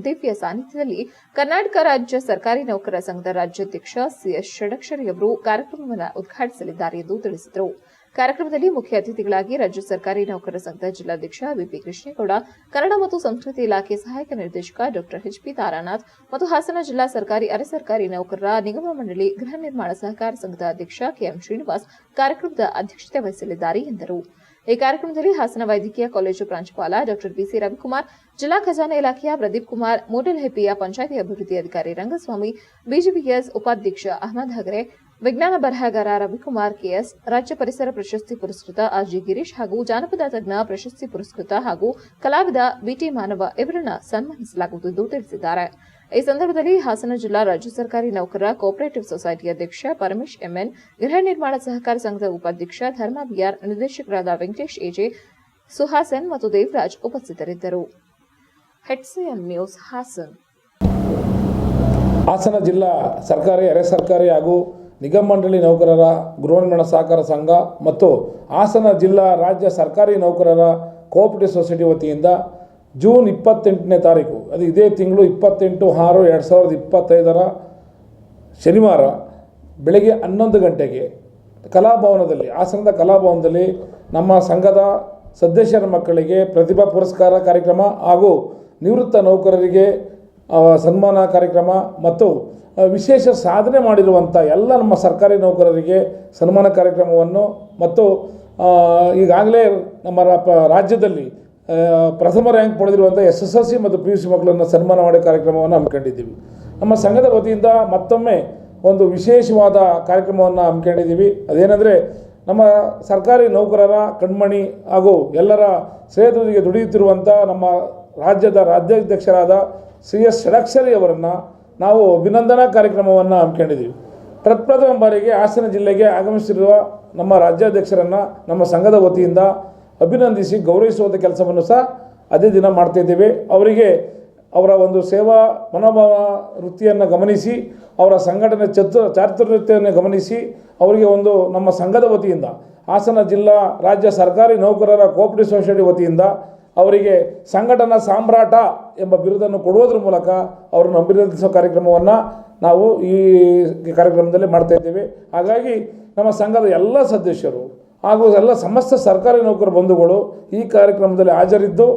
ದಿವ್ಯ ಸಾನ್ನಿಧ್ಯದಲ್ಲಿ ಕರ್ನಾಟಕ ರಾಜ್ಯ ಸರ್ಕಾರಿ ನೌಕರರ ಸಂಘದ ರಾಜ್ಯಾಧ್ಯಕ್ಷ ಸಿಎಸ್ ಷಡಕ್ಷರಿ ಅವರು ಕಾರ್ಯಕ್ರಮವನ್ನು ಉದ್ಘಾಟಿಸಲಿದ್ದಾರೆ ಎಂದು ತಿಳಿಸಿದರು. ಕಾರ್ಯಕ್ರಮದಲ್ಲಿ ಮುಖ್ಯ ಅತಿಥಿಗಳಾಗಿ ರಾಜ್ಯ ಸರ್ಕಾರಿ ನೌಕರರ ಸಂಘದ ಜಿಲ್ಲಾಧ್ಯಕ್ಷ ಬಿಪಿ ಕೃಷ್ಣೇಗೌಡ, ಕನ್ನಡ ಮತ್ತು ಸಂಸ್ಕೃತಿ ಇಲಾಖೆ ಸಹಾಯಕ ನಿರ್ದೇಶಕ ಡಾ ಎಚ್ಪಿ ತಾರಾನಾಥ್ ಮತ್ತು ಹಾಸನ ಜಿಲ್ಲಾ ಸರ್ಕಾರಿ ಅರೆ ಸರ್ಕಾರಿ ನೌಕರರ ನಿಗಮ ಮಂಡಳಿ ಗೃಹ ನಿರ್ಮಾಣ ಸಹಕಾರ ಸಂಘದ ಅಧ್ಯಕ್ಷ ಕೆಎಂ ಶ್ರೀನಿವಾಸ್ ಕಾರ್ಯಕ್ರಮದ ಅಧ್ಯಕ್ಷತೆ ವಹಿಸಲಿದ್ದಾರೆ ಎಂದರು. ಈ ಕಾರ್ಯಕ್ರಮದಲ್ಲಿ ಹಾಸನ ವೈದ್ಯಕೀಯ ಕಾಲೇಜು ಪ್ರಾಂಶುಪಾಲ ಡಾ ಬಿಸಿ ರವಿಕುಮಾರ್, ಜಿಲ್ಲಾ ಖಜಾನೆ ಇಲಾಖೆಯ ಪ್ರದೀಪ್ ಕುಮಾರ್, ಮೂಡಲಹಳ್ಳಿಯ ಪಂಚಾಯಿತಿ ಅಭಿವೃದ್ಧಿ ಅಧಿಕಾರಿ ರಂಗಸ್ವಾಮಿ, ಬಿಜಿವಿಎಸ್ ಉಪಾಧ್ಯಕ್ಷ ಅಹಮದ್ ಹಗರೆ, ವಿಜ್ಞಾನ ಬರಹಗಾರ ರವಿಕುಮಾರ್ ಕೆಎಸ್, ರಾಜ್ಯ ಪರಿಸರ ಪ್ರಶಸ್ತಿ ಪುರಸ್ಕೃತ ಆರ್ಜಿ ಗಿರೀಶ್ ಹಾಗೂ ಜಾನಪದ ತಜ್ಞ ಪ್ರಶಸ್ತಿ ಪುರಸ್ಕೃತ ಹಾಗೂ ಕಲಾವಿದ ಬಿಟಿ ಮಾನವ ಇವರನ್ನು ಸನ್ಮಾನಿಸಲಾಗುವುದು ಎಂದು ತಿಳಿಸಿದ್ದಾರೆ. ಈ ಸಂದರ್ಭದಲ್ಲಿ ಹಾಸನ ಜಿಲ್ಲಾ ರಾಜ್ಯ ಸರ್ಕಾರಿ ನೌಕರರ ಕೋಆಪರೇಟಿವ್ ಸೊಸೈಟಿ ಅಧ್ಯಕ್ಷ ಪರಮೇಶ್ ಎಂಎನ್, ಗೃಹ ನಿರ್ಮಾಣ ಸಹಕಾರ ಸಂಘದ ಉಪಾಧ್ಯಕ್ಷ ಧರ್ಮ ಬಿಆರ್, ನಿರ್ದೇಶಕರಾದ ವೆಂಕಟೇಶ್ ಎಜೆ, ಸುಹಾಸನ್ ಮತ್ತು ದೇವರಾಜ್ ಉಪಸ್ಥಿತರಿದ್ದರು. HCM news Haasan. ಹಾಸನ ಜಿಲ್ಲಾ ಸರ್ಕಾರಿ ಅರೆ ಸರ್ಕಾರಿ ಹಾಗೂ ನಿಗಮ ಮಂಡಳಿ ನೌಕರರ ಗೃಹ ನಿರ್ಮಾಣ ಸಹಕಾರ ಸಂಘ ಮತ್ತು ಹಾಸನ ಜಿಲ್ಲಾ ರಾಜ್ಯ ಸರ್ಕಾರಿ ನೌಕರರ ಕೋಆಪರೇಟಿವ್ ಸೊಸೈಟಿ ವತಿಯಿಂದ ಜೂನ್ 28ನೇ ತಾರೀಕು, ಅದು ಇದೇ ತಿಂಗಳು 28/6/2025 ಶನಿವಾರ ಬೆಳಗ್ಗೆ 11 ಗಂಟೆಗೆ ಕಲಾಭವನದಲ್ಲಿ, ಹಾಸನದ ಕಲಾಭವನದಲ್ಲಿ ನಮ್ಮ ಸಂಘದ ಸದಸ್ಯರ ಮಕ್ಕಳಿಗೆ ಪ್ರತಿಭಾ ಪುರಸ್ಕಾರ ಕಾರ್ಯಕ್ರಮ ಹಾಗೂ ನಿವೃತ್ತ ನೌಕರರಿಗೆ ಸನ್ಮಾನ ಕಾರ್ಯಕ್ರಮ ಮತ್ತು ವಿಶೇಷ ಸಾಧನೆ ಮಾಡಿರುವಂಥ ಎಲ್ಲ ನಮ್ಮ ಸರ್ಕಾರಿ ನೌಕರರಿಗೆ ಸನ್ಮಾನ ಕಾರ್ಯಕ್ರಮವನ್ನು ಮತ್ತು ಈಗಾಗಲೇ ನಮ್ಮ ರಾಜ್ಯದಲ್ಲಿ ಪ್ರಥಮ ರ್ಯಾಂಕ್ ಪಡೆದಿರುವಂಥ SSLC ಮತ್ತು PUC ಮಕ್ಕಳನ್ನು ಸನ್ಮಾನ ಮಾಡೋ ಕಾರ್ಯಕ್ರಮವನ್ನು ಹಮ್ಮಿಕೊಂಡಿದ್ದೀವಿ. ನಮ್ಮ ಸಂಘದ ವತಿಯಿಂದ ಮತ್ತೊಮ್ಮೆ ಒಂದು ವಿಶೇಷವಾದ ಕಾರ್ಯಕ್ರಮವನ್ನು ಹಮ್ಮಿಕೊಂಡಿದ್ದೀವಿ. ಅದೇನೆಂದರೆ, ನಮ್ಮ ಸರ್ಕಾರಿ ನೌಕರರ ಕಣ್ಮಣಿ ಹಾಗೂ ಎಲ್ಲರ ಶ್ರೇಯದೊಂದಿಗೆ ದುಡಿಯುತ್ತಿರುವಂಥ ನಮ್ಮ ರಾಜ್ಯದ ರಾಜ್ಯಾಧ್ಯಕ್ಷರಾದ CS ಷಡಕ್ಷರಿ ಅವರನ್ನು ನಾವು ಅಭಿನಂದನಾ ಕಾರ್ಯಕ್ರಮವನ್ನು ಹಮ್ಮಿಕೊಂಡಿದ್ದೀವಿ. ಪ್ರಥಮ ಬಾರಿಗೆ ಹಾಸನ ಜಿಲ್ಲೆಗೆ ಆಗಮಿಸಿರುವ ನಮ್ಮ ರಾಜ್ಯಾಧ್ಯಕ್ಷರನ್ನು ನಮ್ಮ ಸಂಘದ ವತಿಯಿಂದ ಅಭಿನಂದಿಸಿ ಗೌರವಿಸುವಂಥ ಕೆಲಸವನ್ನು ಸಹ ಅದೇ ದಿನ ಮಾಡ್ತಾಯಿದ್ದೇವೆ. ಅವರಿಗೆ ಅವರ ಒಂದು ಸೇವಾ ಮನೋಭಾವ ವೃತ್ತಿಯನ್ನು ಗಮನಿಸಿ, ಅವರ ಸಂಘಟನೆ ಚಾತುರ್ಯತೆಯನ್ನು ಗಮನಿಸಿ, ಅವರಿಗೆ ಒಂದು ನಮ್ಮ ಸಂಘದ ವತಿಯಿಂದ ಹಾಸನ ಜಿಲ್ಲಾ ರಾಜ್ಯ ಸರ್ಕಾರಿ ನೌಕರರ ಕೋಆಪರೇಟಿವ್ ಸೊಸೈಟಿ ವತಿಯಿಂದ ಅವರಿಗೆ ಸಂಘಟನಾ ಸಾಮ್ರಾಟ ಎಂಬ ಬಿರುದನ್ನು ಕೊಡುವುದರ ಮೂಲಕ ಅವರನ್ನು ಅಭಿನಂದಿಸುವ ಕಾರ್ಯಕ್ರಮವನ್ನು ನಾವು ಈ ಕಾರ್ಯಕ್ರಮದಲ್ಲಿ ಮಾಡ್ತಾಯಿದ್ದೇವೆ. ಹಾಗಾಗಿ ನಮ್ಮ ಸಂಘದ ಎಲ್ಲ ಸದಸ್ಯರು ಹಾಗೂ ಎಲ್ಲ ಸಮಸ್ತ ಸರ್ಕಾರಿ ನೌಕರ ಬಂಧುಗಳು ಈ ಕಾರ್ಯಕ್ರಮದಲ್ಲಿ ಹಾಜರಿದ್ದು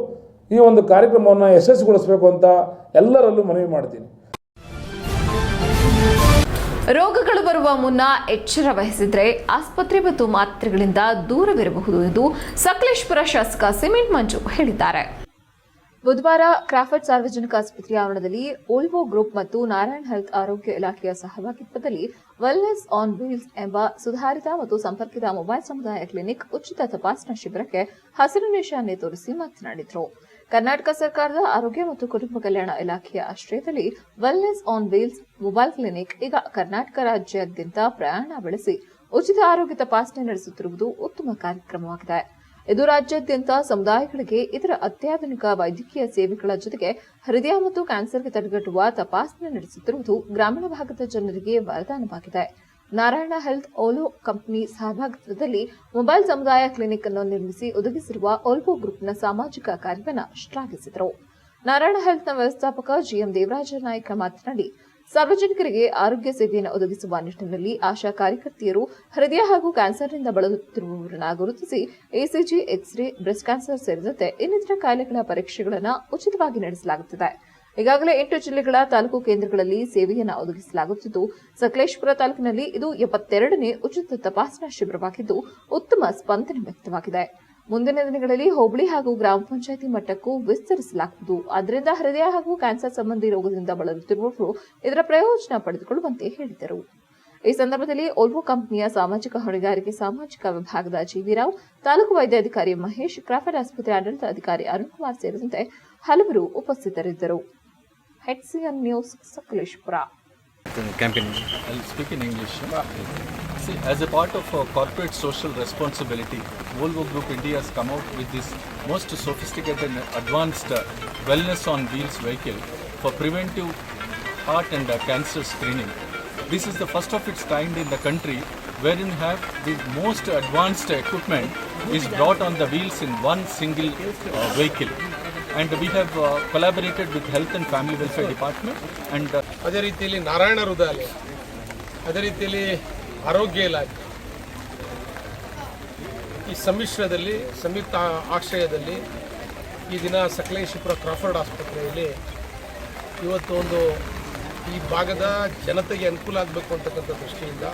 ಈ ಒಂದು ಕಾರ್ಯಕ್ರಮವನ್ನು ಯಶಸ್ವಿಗೊಳಿಸಬೇಕು ಅಂತ ಎಲ್ಲರಲ್ಲೂ ಮನವಿ ಮಾಡ್ತೀನಿ. ರೋಗಗಳು ಬರುವ ಮುನ್ನ ಎಚ್ಚರ ವಹಿಸಿದ್ರೆ ಆಸ್ಪತ್ರೆ ಮತ್ತು ಮಾತ್ರೆಗಳಿಂದ ದೂರವಿರಬಹುದು ಎಂದು ಸಕಲೇಶಪುರ ಶಾಸಕ ಸಿಮೆಂಟ್ ಮಂಜು ಹೇಳಿದ್ದಾರೆ. ಬುಧವಾರ ಕ್ರಾಫರ್ಡ್ ಸಾರ್ವಜನಿಕ ಆಸ್ಪತ್ರೆಯ ಆವರಣದಲ್ಲಿ ಓಲ್ವೋ ಗ್ರೂಪ್ ಮತ್ತು ನಾರಾಯಣ್ ಹೆಲ್ತ್ ಆರೋಗ್ಯ ಇಲಾಖೆಯ ಸಹಭಾಗಿತ್ವದಲ್ಲಿ ವೆಲ್ನೆಸ್ ಆನ್ ವೀಲ್ಸ್ ಎಂಬ ಸುಧಾರಿತ ಮತ್ತು ಸಂಪರ್ಕಿತ ಮೊಬೈಲ್ ಸಮುದಾಯ ಕ್ಲಿನಿಕ್ ಉಚಿತ ತಪಾಸಣಾ ಶಿಬಿರಕ್ಕೆ ಹಸಿರು ನಿಶಾನೆ ತೋರಿಸಿ ಮಾತನಾಡಿದರು. ಕರ್ನಾಟಕ ಸರ್ಕಾರದ ಆರೋಗ್ಯ ಮತ್ತು ಕುಟುಂಬ ಕಲ್ಯಾಣ ಇಲಾಖೆಯ ಆಶ್ರಯದಲ್ಲಿ wellness on wheels mobile clinic ಈಗ ಕರ್ನಾಟಕ ರಾಜ್ಯಾದ್ಯಂತ ಪ್ರಯಾಣ ಬೆಳೆಸಿ ಉಚಿತ ಆರೋಗ್ಯ ತಪಾಸಣೆ ನಡೆಸುತ್ತಿರುವುದು ಉತ್ತಮ ಕಾರ್ಯಕ್ರಮವಾಗಿದೆ. ಇದು ರಾಜ್ಯಾದ್ಯಂತ ಸಮುದಾಯಗಳಿಗೆ ಇದರ ಅತ್ಯಾಧುನಿಕ ವೈದ್ಯಕೀಯ ಸೇವೆಗಳ ಜೊತೆಗೆ ಹೃದಯ ಮತ್ತು ಕ್ಯಾನ್ಸರ್ಗೆ ತಡೆಗಟ್ಟುವ ತಪಾಸಣೆ ನಡೆಸುತ್ತಿರುವುದು ಗ್ರಾಮೀಣ ಭಾಗದ ಜನರಿಗೆ ವರದಾನವಾಗಿದೆ. ನಾರಾಯಣ ಹೆಲ್ತ್ ಓಲೋ ಕಂಪನಿ ಸಹಭಾಗಿತ್ವದಲ್ಲಿ ಮೊಬೈಲ್ ಸಮುದಾಯ ಕ್ಲಿನಿಕ್ ಅನ್ನು ನಿರ್ಮಿಸಿ ಒದಗಿಸಿರುವ ಓಲ್ವೋ ಗ್ರೂಪ್ನ ಸಾಮಾಜಿಕ ಕಾರ್ಯವನ್ನು ಶ್ಲಾಘಿಸಿದರು. ನಾರಾಯಣ ಹೆಲ್ತ್ನ ವ್ಯವಸ್ಥಾಪಕ ಜಿಎಂ ದೇವರಾಜ ನಾಯ್ಕ ಮಾತನಾಡಿ, ಸಾರ್ವಜನಿಕರಿಗೆ ಆರೋಗ್ಯ ಸೇವೆಯನ್ನು ಒದಗಿಸುವ ನಿಟ್ಟಿನಲ್ಲಿ ಆಶಾ ಕಾರ್ಯಕರ್ತೆಯರು ಹೃದಯ ಹಾಗೂ ಕ್ಯಾನ್ಸರ್ನಿಂದ ಬಳಲುತ್ತಿರುವವರನ್ನು ಗುರುತಿಸಿ ಎಸಿಜಿ, ಎಕ್ಸ್ರೇ, ಬ್ರೆಸ್ಟ್ ಕ್ಯಾನ್ಸರ್ ಸೇರಿದಂತೆ ಇನ್ನಿತರ ಕಾಯಿಲೆಗಳ ಪರೀಕ್ಷೆಗಳನ್ನು ಉಚಿತವಾಗಿ ನಡೆಸಲಾಗುತ್ತಿದೆ. ಈಗಾಗಲೇ 8 ಜಿಲ್ಲೆಗಳ ತಾಲೂಕು ಕೇಂದ್ರಗಳಲ್ಲಿ ಸೇವೆಯನ್ನು ಒದಗಿಸಲಾಗುತ್ತಿದ್ದು, ಸಕಲೇಶಪುರ ತಾಲೂಕಿನಲ್ಲಿ ಇದು 72ನೇ ಉಚಿತ ತಪಾಸಣಾ ಶಿಬಿರವಾಗಿದ್ದು ಉತ್ತಮ ಸ್ಪಂದನೆ ವ್ಯಕ್ತವಾಗಿದೆ. ಮುಂದಿನ ದಿನಗಳಲ್ಲಿ ಹೋಬಳಿ ಹಾಗೂ ಗ್ರಾಮ ಪಂಚಾಯಿತಿ ಮಟ್ಟಕ್ಕೂ ವಿಸ್ತರಿಸಲಾಗುವುದು. ಆದ್ದರಿಂದ ಹೃದಯ ಹಾಗೂ ಕ್ಯಾನ್ಸರ್ ಸಂಬಂಧಿ ರೋಗದಿಂದ ಬಳಲುತ್ತಿರುವವರು ಇದರ ಪ್ರಯೋಜನ ಪಡೆದುಕೊಳ್ಳುವಂತೆ ಹೇಳಿದರು. ಈ ಸಂದರ್ಭದಲ್ಲಿ ಓಲ್ವೋ ಕಂಪನಿಯ ಸಾಮಾಜಿಕ ಹೊಣೆಗಾರಿಕೆ ಸಾಮಾಜಿಕ ವಿಭಾಗದ ಜಿವಿ ರಾವ್, ತಾಲೂಕು ವೈದ್ಯಾಧಿಕಾರಿ ಮಹೇಶ್, ಕ್ರಾಫರ್ಡ್ ಆಸ್ಪತ್ರೆ ಆಡಳಿತ ಅಧಿಕಾರಿ ಅರುಣ್ ಕುಮಾರ್ ಸೇರಿದಂತೆ ಹಲವರು ಉಪಸ್ಥಿತರಿದ್ದರು. HCM news Sakleshpur. Campaign. I'll speak in English. See, as a part of corporate social responsibility, Volvo Group India has come out with this most sophisticated and advanced wellness on wheels vehicle for preventive heart and cancer screening. This is the first of its kind in the country wherein have the most advanced equipment is brought on the wheels in one single vehicle. And we have collaborated with Health and Family Welfare Department and ಅದೇ ರೀತಿಯಲ್ಲಿ ನಾರಾಯಣ ಹೃದಯಾಲಯ, ಅದೇ ರೀತಿಯಲ್ಲಿ ಆರೋಗ್ಯ ಇಲಾಖೆ, ಈ ಸಮ್ಮಿಶ್ರದಲ್ಲಿ ಸಂಯುಕ್ತ ಆಶ್ರಯದಲ್ಲಿ ಈ ದಿನ ಸಕಲೇಶಪುರ ಕ್ರಾಫರ್ಡ್ ಆಸ್ಪತ್ರೆಯಲ್ಲಿ ಇವತ್ತು ಈ ಭಾಗದ ಜನತೆಗೆ ಅನುಕೂಲ ಆಗಬೇಕು ಅಂತಕ್ಕಂಥ ದೃಷ್ಟಿಯಿಂದ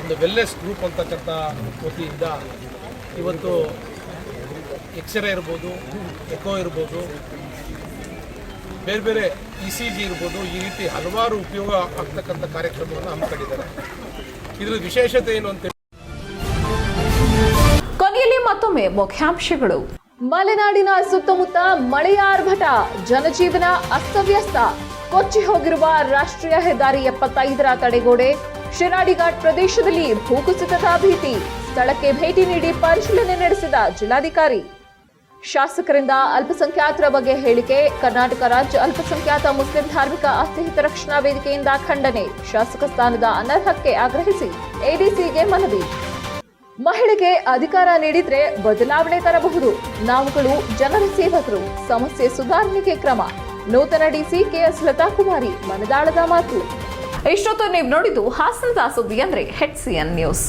ಒಂದು ವೆಲ್ನೆಸ್ ಗ್ರೂಪ್ ಅಂತಕ್ಕಂಥ ವತಿಯಿಂದ ಇವತ್ತು ಎಕ್ಸ್ರೇ ಇರ್ಬೋದು, ಎಕೋ ಇರ್ಬೋದು, ಬೇರೆ ಬೇರೆ ECG ಇರ್ಬೋದು, ಈ ರೀತಿ ಹಲವಾರು ಉಪಯೋಗ ಆಗ್ತಕ್ಕಂಥ ಕಾರ್ಯಕ್ರಮವನ್ನು ಹಮ್ಮಿಕೊಂಡಿದ್ದಾರೆ. ಇದರ ವಿಶೇಷತೆ ಏನು ಅಂತ ಕೊನೆಯಲ್ಲಿ ಮತ್ತೊಮ್ಮೆ ಮುಖ್ಯಾಂಶಗಳು. ಮಲೆನಾಡಿನ ಸುತ್ತಮುತ್ತ ಮಳೆಯ ಆರ್ಭಟ, ಜನಜೀವನ ಅಸ್ತವ್ಯಸ್ತ. ಕೊಚ್ಚಿ ಹೋಗಿರುವ ರಾಷ್ಟ್ರೀಯ ಹೆದ್ದಾರಿ 75ರ ತಡೆಗೋಡೆ. ಶಿರಾಡಿ ಘಾಟ್ ಪ್ರದೇಶದಲ್ಲಿ ಭೂಕುಸಿತದ ಭೀತಿ. ಸ್ಥಳಕ್ಕೆ ಭೇಟಿ ನೀಡಿ ಪರಿಶೀಲನೆ ನಡೆಸಿದ ಜಿಲ್ಲಾಧಿಕಾರಿ. ಶಾಸಕರಿಂದ ಅಲ್ಪಸಂಖ್ಯಾತರ ಬಗ್ಗೆ ಹೇಳಿಕೆ. ಕರ್ನಾಟಕ ರಾಜ್ಯ ಅಲ್ಪಸಂಖ್ಯಾತ ಮುಸ್ಲಿಂ ಧಾರ್ಮಿಕ ಆಸ್ತಿ ಹಿತರಕ್ಷಣಾ ವೇದಿಕೆಯಿಂದ ಖಂಡನೆ. ಶಾಸಕ ಸ್ಥಾನದ ಅನರ್ಹಕ್ಕೆ ಆಗ್ರಹಿಸಿ ಎಡಿಸಿಗೆ ಮನವಿ. ಮಹಿಳೆಗೆ ಅಧಿಕಾರ ನೀಡಿದ್ರೆ ಬದಲಾವಣೆ ತರಬಹುದು. ನಾವುಗಳು ಜನರ ಸೇವಕರು. ಸಮಸ್ಯೆ ಸುಧಾರಣೆಗೆ ಕ್ರಮ. ನೂತನ ಡಿಸಿ ಕೆಎಸ್ ಲತಾಕುಮಾರಿ ಮನದಾಳದ ಮಾತು. ಇಷ್ಟೊತ್ತು ನೀವು ನೋಡಿದ್ದು ಹಾಸನದ ಸುದ್ದಿ ಅಂದ್ರೆ HCN ನ್ಯೂಸ್.